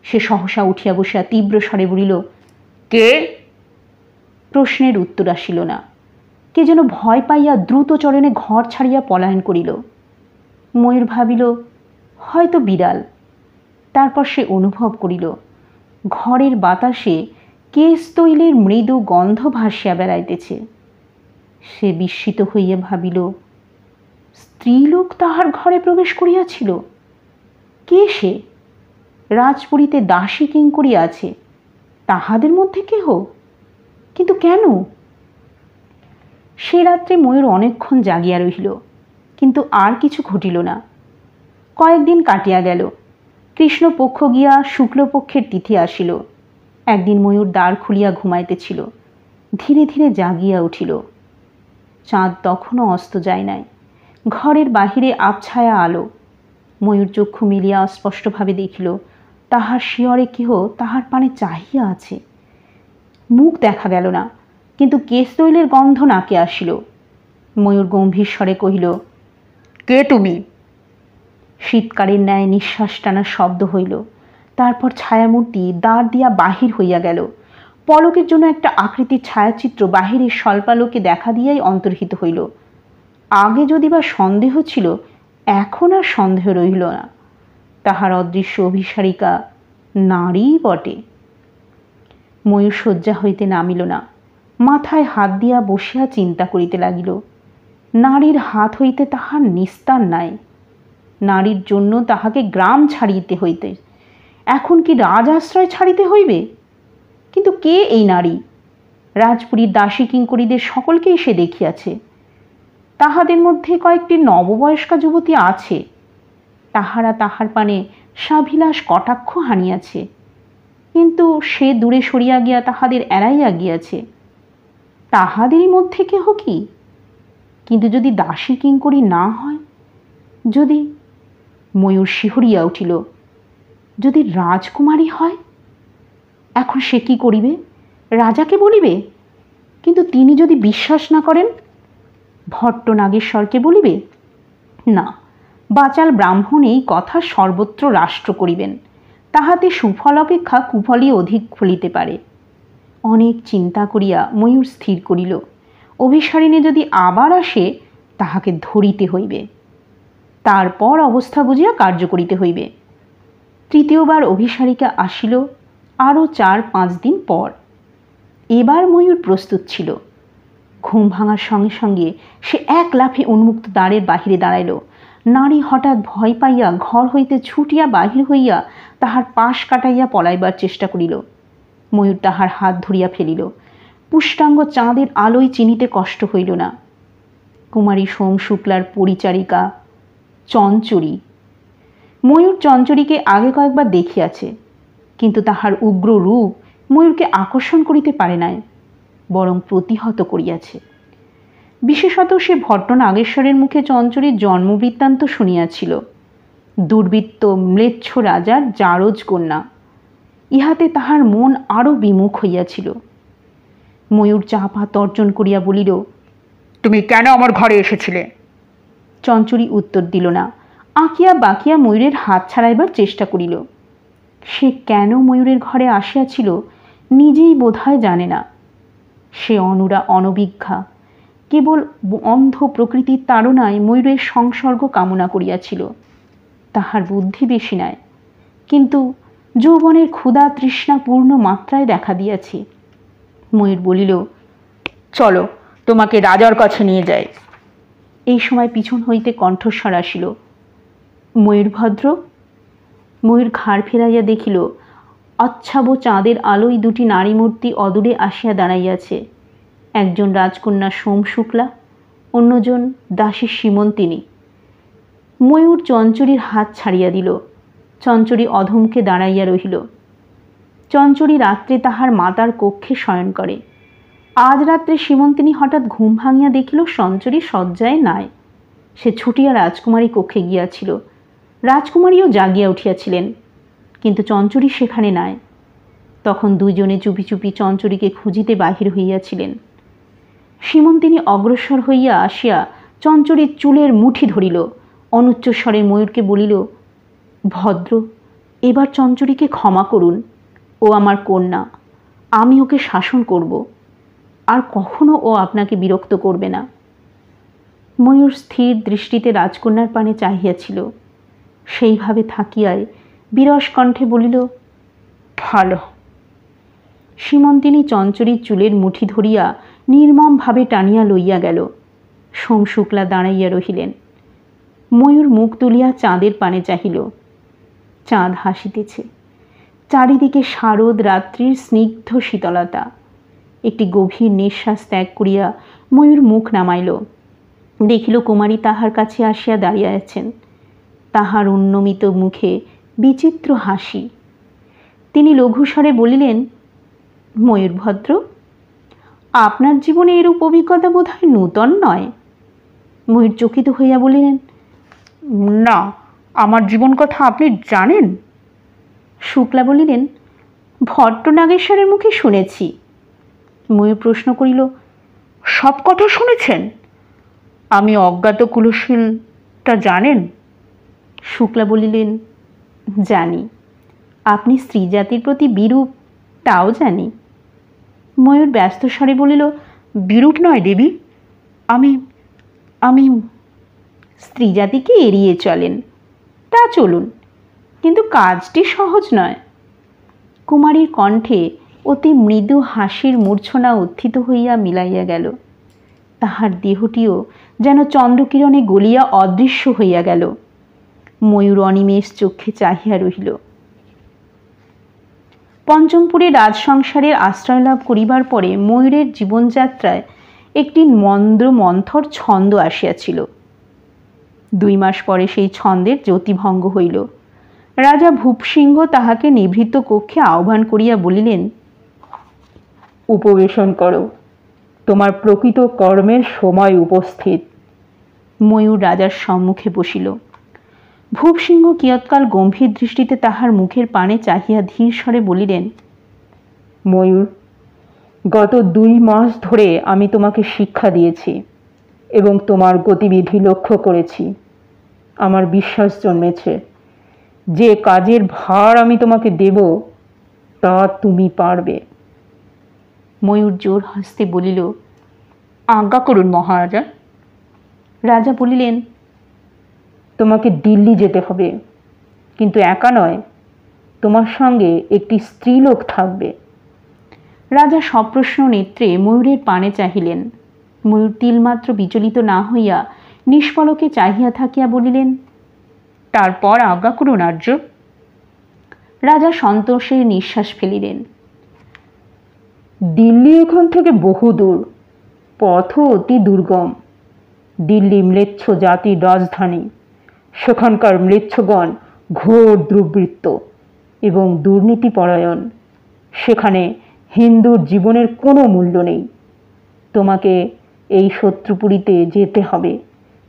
A: সে সহসা উঠিয়া বসিয়া তীব্র স্বরে বলিল, কে? প্রশ্নের উত্তর আসিল না। কে যেন ভয় পাইয়া দ্রুত চরণে ঘর ছাড়িয়া পলায়ন করিল। ময়ূর ভাবিল, হয়তো বিড়াল। তারপর সে অনুভব করিল ঘরের বাতাসে কেশ তৈলের মৃদু গন্ধ ভাসিয়া বেড়াইতেছে। সে বিস্মিত হইয়া ভাবিল, স্ত্রীলোক তাহার ঘরে প্রবেশ করিয়াছিল। কে সে? রাজপুরীতে দাসী কিঙ্করী আছে, তাহাদের মধ্যে কেহ, কিন্তু কেন? সে রাত্রে ময়ূর অনেকক্ষণ জাগিয়া রহিল, কিন্তু আর কিছু ঘটিল না। কয়েকদিন কাটিয়া গেল। কৃষ্ণপক্ষ গিয়া শুক্লপক্ষের তিথি আসিল। একদিন ময়ূর দ্বার খুলিয়া ঘুমাইতেছিল, ধীরে ধীরে জাগিয়া উঠিল। চাঁদ তখনও অস্ত যায় নাই। ঘরের বাহিরে আবছায়া আলো। ময়ূর চক্ষু মিলিয়া স্পষ্টভাবে দেখিল তাহার শিয়রে কেহ তাহার পানে চাহিয়া আছে। মুখ দেখা গেল না, কিন্তু কেশ তৈলের গন্ধ নাকে আসিল। ময়ূর গম্ভীর স্বরে কহিল, কে তুমি? শীতকারের ন্যায় নিঃশ্বাস টানার শব্দ হইল। তারপর ছায়ামূর্তি দ্বার দিয়া বাহির হইয়া গেল। পলকের জন্য একটা আকৃতির ছায়াচিত্র বাহিরের স্বল্পালোকে দেখা দিয়াই অন্তর্হিত হইল। আগে যদি বা সন্দেহ ছিল, এখন আর সন্দেহ রহিল না। তাহার অদৃশ্য অভিসারিকা নারী বটে। ময়ূর শয্যা হইতে নামিল না, মাথায় হাত দিয়া বসিয়া চিন্তা করিতে লাগিল। নারীর হাত হইতে তাহার নিস্তার নাই। নারীর জন্য তাহাকে গ্রাম ছাড়িতে হইতে, এখন কি রাজাশ্রয় ছাড়িতে হইবে? কিন্তু কে এই নারী? রাজপুরীর দাসী কিঙ্করীদের সকলকেই সে দেখিয়াছে। তাহাদের মধ্যে কয়েকটি নববয়স্কা যুবতী আছে, তাহারা তাহার পানে সাভিলাষ কটাক্ষ হানিয়াছে, কিন্তু সে দূরে সরিয়া গিয়া তাহাদের এড়াইয়া গিয়াছে। তাহাদেরই মধ্যে কেহ কি? কিন্তু যদি দাসী কিঙ্করী না হয়, যদি, ময়ূর শিহরিয়া উঠিল, যদি রাজকুমারী হয়? এখন সে কি করিবে? রাজাকে বলিবে? কিন্তু তিনি যদি বিশ্বাস না করেন? ভট্ট নাগেশ্বরকে বলিবে? না, বাচাল ব্রাহ্মণ এই কথা সর্বত্র রাষ্ট্র করিবেন, তাহাতে সুফল অপেক্ষা কুফলই অধিক ফলিতে পারে। অনেক চিন্তা করিয়া ময়ূর স্থির করিল, অভিসারিণী যদি আবার আসে তাহাকে ধরিতে হইবে, তারপর অবস্থা বুঝিয়া কার্য করিতে হইবে। তৃতীয়বার অভিসারিকা আসিল আরও 4-5 দিন পর। এবার ময়ূর প্রস্তুত ছিল। ঘুম ভাঙার সঙ্গে সঙ্গে সে এক লাফে উন্মুক্ত দ্বারের বাহিরে দাঁড়াইল। নারী হঠাৎ ভয় পাইয়া ঘর হইতে ছুটিয়া বাহির হইয়া তাহার পাশ কাটাইয়া পলাইবার চেষ্টা করিল। ময়ূর তাহার হাত ধরিয়া ফেলিল। পুষ্টাঙ্গ চাঁদের আলোয় চিনিতে কষ্ট হইল না। কুমারী সোম শুক্লার পরিচারিকা চঞ্চরী। ময়ূর চঞ্চরীকে আগে কয়েকবার দেখিয়াছে, কিন্তু তাহার উগ্র রূপ ময়ূরকে আকর্ষণ করিতে পারে নাই, বরং প্রতিহত করিয়াছে। বিশেষত সে ভট্ট নাগেশ্বরের মুখে চঞ্চরীর জন্মবৃত্তান্ত শুনিয়াছিল। দুর্বৃত্ত ম্লেচ্ছ রাজার জারজ কন্যা। ইহাতে তাহার মন আরও বিমুখ হইয়াছিল। ময়ূর চাপা তর্জন করিয়া বলিল, তুমি কেন আমার ঘরে এসেছিলে? চঞ্চরী উত্তর দিল না, আঁকিয়া বাঁকিয়া ময়ূরের হাত ছাড়াইবার চেষ্টা করিল। সে কেন ময়ূরের ঘরে আসিয়াছিল নিজেই বোধহয় জানে না। সে অনুরা অনভিজ্ঞা, কেবল অন্ধ প্রকৃতির তাড়নায় ময়ূরের সংসর্গ কামনা করিয়াছিল। তাহার বুদ্ধি বেশি নাই, কিন্তু যৌবনের ক্ষুধা তৃষ্ণা পূর্ণ মাত্রায় দেখা দিয়াছে। ময়ূর বলিল, চলো তোমাকে রাজার কাছে নিয়ে যাই। এই সময় পিছন হইতে কণ্ঠস্বর আসিল, ময়ূরভদ্র। ময়ূর ঘাড় ফেরাইয়া দেখিল আচ্ছাব চাঁদের আলোয় দুটি নারী মূর্তি অদূরে আসিয়া দাঁড়াইয়াছে। একজন রাজকন্যা সোম শুক্লা, অন্যজন দাসী সীমন্তিনী। ময়ূর চঞ্চরীর হাত ছাড়িয়া দিল। চঞ্চরী অধমকে দাঁড়াইয়া রহিল। চঞ্চরী রাত্রে তাহার মাতার কক্ষে শয়ন করে। আজ রাত্রে সীমন্তিনী হঠাৎ ঘুম ভাঙিয়া দেখিল চঞ্চরী শয্যায় নাই। সে ছুটিয়া রাজকুমারী কক্ষে গিয়াছিল। রাজকুমারীও জাগিয়া উঠিয়াছিলেন, কিন্তু চঞ্চরী সেখানে নাই। তখন দুইজনে চুপি চুপি চঞ্চরীকে খুঁজিতে বাহির হইয়াছিলেন। সীমন্তিনী অগ্রসর হইয়া আসিয়া চঞ্চরীর চুলের মুঠি ধরিল। অনুচ্চস্বরে ময়ূরকে বলিল, ভদ্র, এবার চঞ্চরীকে ক্ষমা করুন। ও আমার কন্যা, আমি ওকে শাসন করব, আর কখনো ও আপনাকে বিরক্ত করবে না। ময়ূর স্থির দৃষ্টিতে রাজকন্যার পানে চাহিয়াছিল। সেইভাবে থাকিয়াই বিরস কণ্ঠে বলিল, ভালো। সীমন্তিনী চঞ্চরীর চুলের মুঠি ধরিয়া নির্মমভাবে টানিয়া লইয়া গেল। সোম শুক্লা দাঁড়াইয়া রহিলেন। ময়ূর মুখ তুলিয়া চাঁদের পানে চাহিল। চাঁদ হাসিতেছে। চারিদিকে শারদ রাত্রির স্নিগ্ধ শীতলতা। একটি গভীর নিঃশ্বাস ত্যাগ করিয়া ময়ূর মুখ নামাইল। দেখিল কুমারী তাহার কাছে আসিয়া দাঁড়িয়ে আছেন। তাহার উন্নমিত মুখে বিচিত্র হাসি। তিনি লঘুস্বরে বলিলেন, ময়ূরভদ্র, আপনার জীবনে এরূপ অভিজ্ঞতা বোধ হয় নূতন নয়। ময়ূর চকিত হইয়া বলিলেন, না, আমার জীবন কথা আপনি জানেন? শুক্লা বলিলেন, ভট্ট নাগেশ্বরের মুখে শুনেছি। ময়ূর প্রশ্ন করিল, সব কথা শুনেছেন? আমি অজ্ঞাত কুলশীলটা জানেন? শুক্লা বলিলেন, জানি। আপনি স্ত্রী জাতির প্রতি বিরূপ, তাও জানি। ময়ূর ব্যস্ত স্বরে বলিল, বিরূপ নয় দেবী, আমি আমি স্ত্রী জাতিকে এড়িয়ে চলেন, তা চলুন, কিন্তু কাজটি সহজ নয়। কুমারীর কণ্ঠে অতি মৃদু হাসির মূর্ছনা উত্থিত হইয়া মিলাইয়া গেল। তাহার দেহটিও যেন চন্দ্রকিরণে গলিয়া অদৃশ্য হইয়া গেল। ময়ূর অনিমেষ চক্ষে চাহিয়া রহিল। পঞ্চমপুরে রাজসংসারের আশ্রয় লাভ করিবার পরে ময়ূরের জীবনযাত্রায় একটি মন্দ্র মন্থর ছন্দ আসিয়াছিল। 2 মাস পরে সেই ছন্দের জ্যোতিভঙ্গ হইল। রাজা ভূপসিংহ তাহাকে নিভৃত কক্ষে আহ্বান করিয়া বলিলেন, উপবেশন করো। তোমার প্রকৃত কর্মের সময় উপস্থিত। ময়ূর রাজার সম্মুখে বসিল। ভূপসিংহ কিয়ৎকাল গম্ভীর দৃষ্টিতে তাহার মুখের পানে চাহিয়া ধীর স্বরে বলিলেন, ময়ূর, গত 2 মাস ধরে আমি তোমাকে শিক্ষা দিয়েছি এবং তোমার গতিবিধি লক্ষ্য করেছি। আমার বিশ্বাস জন্মেছে যে কাজের ভার আমি তোমাকে দেব তা তুমি পারবে। ময়ূর জোর হাসতে বলিল, আজ্ঞা করুন মহারাজা। রাজা বলিলেন, তোমাকে দিল্লি যেতে হবে, কিন্তু একা নয়, তোমার সঙ্গে একটি স্ত্রীলোক থাকবে। রাজা সপ্রশ্ন নেত্রে ময়ূরের পানে চাহিলেন। ময়ূর তিলমাত্র বিচলিত না হইয়া নিষ্পলকে চাহিয়া থাকিয়া বলিলেন, তারপর আজ্ঞা করুন আর্য। রাজা সন্তোষের নিঃশ্বাস ফেলিলেন। দিল্লি এখান থেকে বহু দূর, পথও অতি দুর্গম। দিল্লি ম্লেচ্ছ জাতির রাজধানী। সেখানকার ম্লেচ্ছগণ ঘোর দুর্বৃত্ত এবং দুর্নীতিপরায়ণ। সেখানে হিন্দুর জীবনের কোনো মূল্য নেই। তোমাকে এই শত্রুপুরীতে যেতে হবে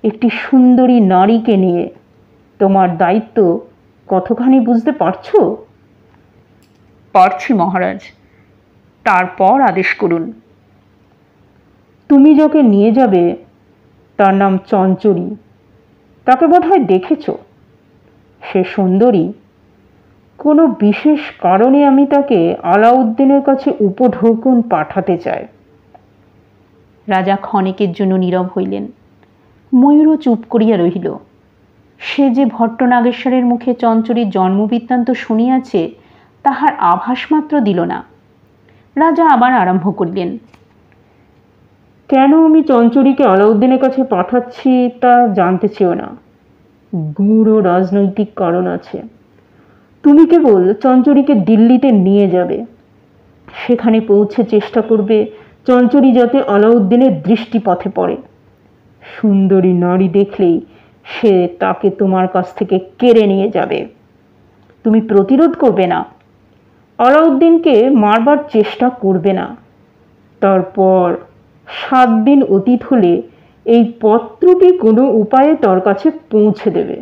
A: একটি সুন্দরী নারীকে নিয়ে। তোমার দায়িত্ব কতখানি বুঝতে পারছো? পারছি মহারাজ। তারপর আদেশ করুন। তুমি যাকে নিয়ে যাবে তার নাম চঞ্চরী। তাকে বোধহয় দেখেছ। সে সুন্দরী। কোনো বিশেষ কারণে আমি তাকে আলাউদ্দিনের কাছে উপঢৌকন পাঠাতে চাই। রাজা ক্ষণিকের জন্য নীরব হইলেন। ময়ূরও চুপ করিয়া রহিল। সে যে ভট্টনাগেশ্বরের মুখে চঞ্চরীর জন্মবৃত্তান্ত শুনিয়াছে তাহার আভাস মাত্র দিল না। রাজা আবার আরম্ভ করিলেন, কেন আমি চঞ্চরীকে আলাউদ্দিনের কাছে পাঠাচ্ছি তা জানতে চেও না। গূঢ় রাজনৈতিক কারণ আছে। তুমি কেবল চঞ্চরীকে দিল্লিতে নিয়ে যাবে। সেখানে পৌঁছে চেষ্টা করবে চঞ্চরী যাতে আলাউদ্দিনের দৃষ্টিপথে পড়ে। সুন্দরী নারী দেখলেই সে তাকে তোমার কাছ থেকে কেড়ে নিয়ে যাবে। তুমি প্রতিরোধ করবে না, আলাউদ্দিনকে মারবার চেষ্টা করবে না। তারপর 7 দিন অতীত হলে এই পত্রটি কোনো উপায়ে তার কাছে পৌঁছে দেবে।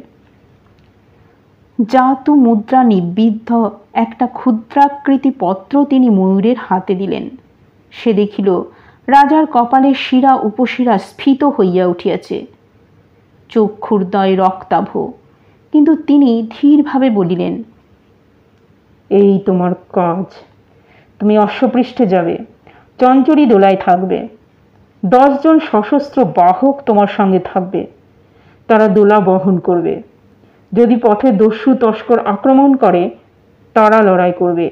A: জাতু মুদ্রা নিবৃদ্ধ একটা ক্ষুদ্রাকৃতি পত্র তিনি ময়ূরের হাতে দিলেন। সে দেখিল রাজার কপালের শিরা উপশিরা স্ফীত হইয়া উঠিয়াছে। চক্ষুর্দয় রক্তাভ, কিন্তু তিনি ধীরভাবে বলিলেন, এই তোমার কাজ। তুমি অশ্বপৃষ্ঠে যাবে, চঞ্চরী দোলায় থাকবে। 10 জন সশস্ত্র বাহক তোমার সঙ্গে থাকবে। তারা দোলা বহন করবে। যদি পথে দস্যু তস্কর আক্রমণ করে তারা লড়াই করবে।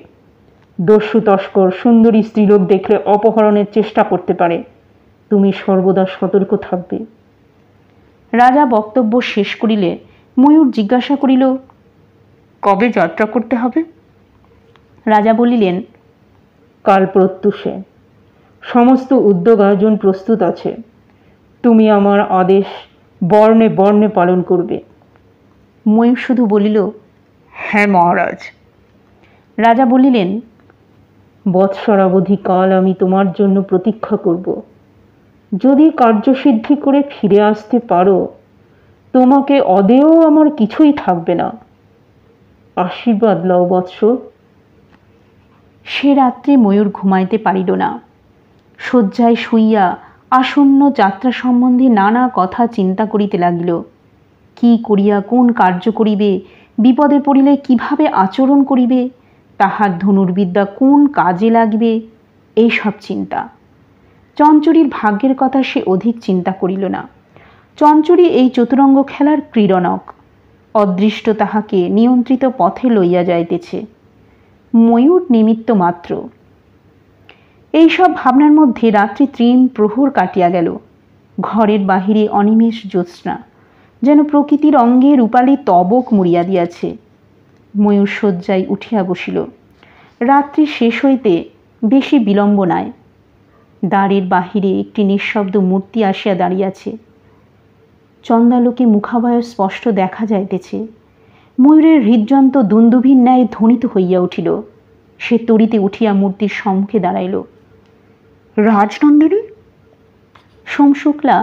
A: দস্যু তস্কর সুন্দরী স্ত্রীলোক দেখলে অপহরণের চেষ্টা করতে পারে। তুমি সর্বদা সতর্ক থাকবে। রাজা বক্তব্য শেষ করিলে ময়ূর জিজ্ঞাসা করিল, কবে যাত্রা করতে হবে? রাজা বলিলেন, কাল প্রত্যুষে। সমস্ত উদ্যোগ আয়োজন প্রস্তুত আছে। তুমি আমার আদেশ বর্ণে বর্ণে পালন করবে। ময়ূর শুধু বলিল, হ্যাঁ মহারাজ। রাজা বলিলেন, বৎসরাবধি কাল আমি তোমার জন্য প্রতীক্ষা করব। যদি কার্যসিদ্ধি করে ফিরে আসতে পারো তোমাকে অদেয় আমার কিছুই থাকবে না। আশীর্বাদ লও বৎস। সে রাত্রে ময়ূর ঘুমাইতে পারিল না। শয্যায় শুইয়া আসন্ন যাত্রা সম্বন্ধে নানা কথা চিন্তা করিতে লাগিল। কি করিয়া কোন কার্য করিবে, বিপদে পড়িলে কিভাবে আচরণ করিবে, তাহার ধনুর্বিদ্যা কোন কাজে লাগিবে, এই সব চিন্তা। চঞ্চরীর ভাগ্যের কথা সে অধিক চিন্তা করিল না। চঞ্চরী এই চতুরঙ্গ খেলার ক্রীড়নক। অদৃষ্ট তাহাকে নিয়ন্ত্রিত পথে লইয়া যাইতেছে। ময়ূর নিমিত্ত মাত্র। এইসব ভাবনার মধ্যে রাত্রি 3 প্রহর কাটিয়া গেল। ঘরের বাহিরে অনিমেষ জ্যোৎস্না যেন প্রকৃতির অঙ্গে রূপালী তবক মুড়িয়া দিয়াছে। ময়ূর শয্যায় উঠিয়া বসিল। রাত্রি শেষ হইতে বেশি বিলম্ব নাই। দ্বারের বাহিরে একটি নিঃশব্দ মূর্তি আসিয়া দাঁড়িয়াছে। চন্দালোকে মুখাবয় স্পষ্ট দেখা যাইতেছে। ময়ূরের হৃদযন্ত্র দুন্দুভির ন্যায় ধ্বনিত হইয়া উঠিল। সে তড়িতে উঠিয়া মূর্তির সম্মুখে দাঁড়াইল। রাজনন্দিনী, সোমশুক্লা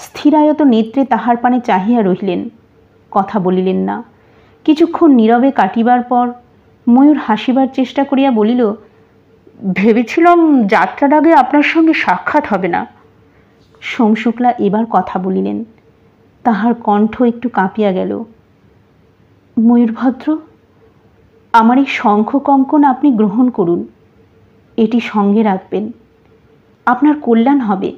A: স্থিরায়ত নেত্রে তাহার পানে চাহিয়া রহিলেন, কথা বলিলেন না। কিছুক্ষণ নীরবে কাটিবার পর ময়ূর হাসিবার চেষ্টা করিয়া বলিল, ভেবেছিলাম যাত্রার আগে আপনার সঙ্গে সাক্ষাৎ হবে না। সোমশুক্লা এবার কথা বলিলেন, তাহার কণ্ঠ একটু কাঁপিয়া গেল। ময়ূরভদ্র, আমার এই শঙ্খ কঙ্কণ আপনি গ্রহণ করুন, এটি সঙ্গে রাখবেন, আপনার কল্যাণ হবে।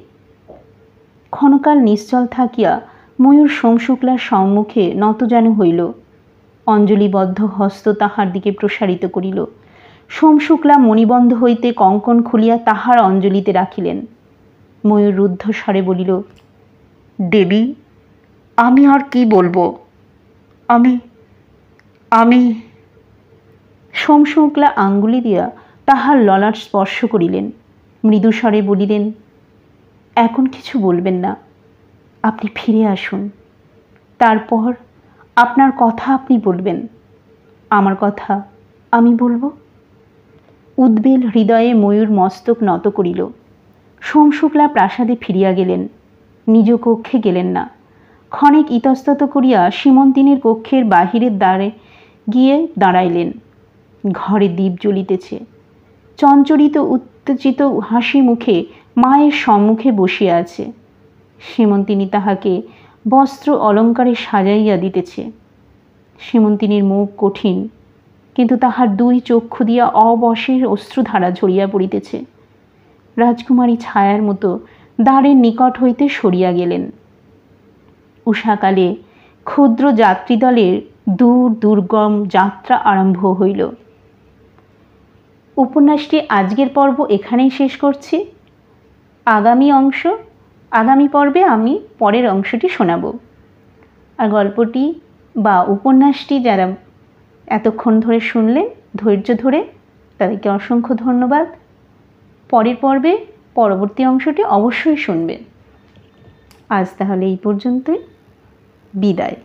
A: ক্ষণকাল নিশ্চল থাকিয়া ময়ূর সোমশুক্লার সম্মুখে নতজানু হইল, অঞ্জলিবদ্ধ হস্ত তাহার দিকে প্রসারিত করিল। সোমশুক্লা মণিবন্ধ হইতে কঙ্কণ খুলিয়া তাহার অঞ্জলিতে রাখিলেন। ময়ূর রুদ্ধস্বরে বলিল, দেবী, আমি আর কি বলবো, আমি আমি সোমশুক্লা আঙ্গুলি দিয়া তাহার ললাট স্পর্শ করিলেন, মৃদুস্বরে বলিলেন, এখন কিছু বলবেন না, আপনি ফিরে আসুন, তারপর আপনার কথা আপনি বলবেন, আমার কথা আমি বলবো। উদ্বেল হৃদয়ে ময়ূর মস্তক নত করিল। সোমশুক্লা প্রাসাদে ফিরিয়া গেলেন, নিজ কক্ষে গেলেন না। ক্ষণেক ইতস্তত করিয়া সীমন্তিনীর কক্ষের বাহিরের দ্বারে গিয়ে দাঁড়াইলেন। ঘরে দীপ জ্বলিতেছে। চঞ্চরিত উত্তেজিত হাসি মুখে মায়ের সম্মুখে বসিয়া আছে। সীমন্তিনী তাহাকে বস্ত্র অলঙ্কারে সাজাইয়া দিতেছে। সীমন্তিনীর মুখ কঠিন, কিন্তু তাহার দুই চক্ষু দিয়া অবশের অশ্রুধারা ঝরিয়া পড়িতেছে। রাজকুমারী ছায়ার মতো দ্বারের নিকট হইতে সরিয়া গেলেন। উষাকালে ক্ষুদ্র যাত্রীদলের দূর দুর্গম যাত্রা আরম্ভ হইল। উপন্যাসটি আজকের পর্ব এখানেই শেষ করছি। আগামী পর্বে আমি পরের অংশটি শোনাব। আর গল্পটি বা উপন্যাসটি যারা এতক্ষণ ধরে শুনলেন ধৈর্য ধরে, তাদেরকে অসংখ্য ধন্যবাদ। পরের পর্বে পরবর্তী অংশটি অবশ্যই শুনবেন। আজ তাহলে এই পর্যন্তই, বিদায়।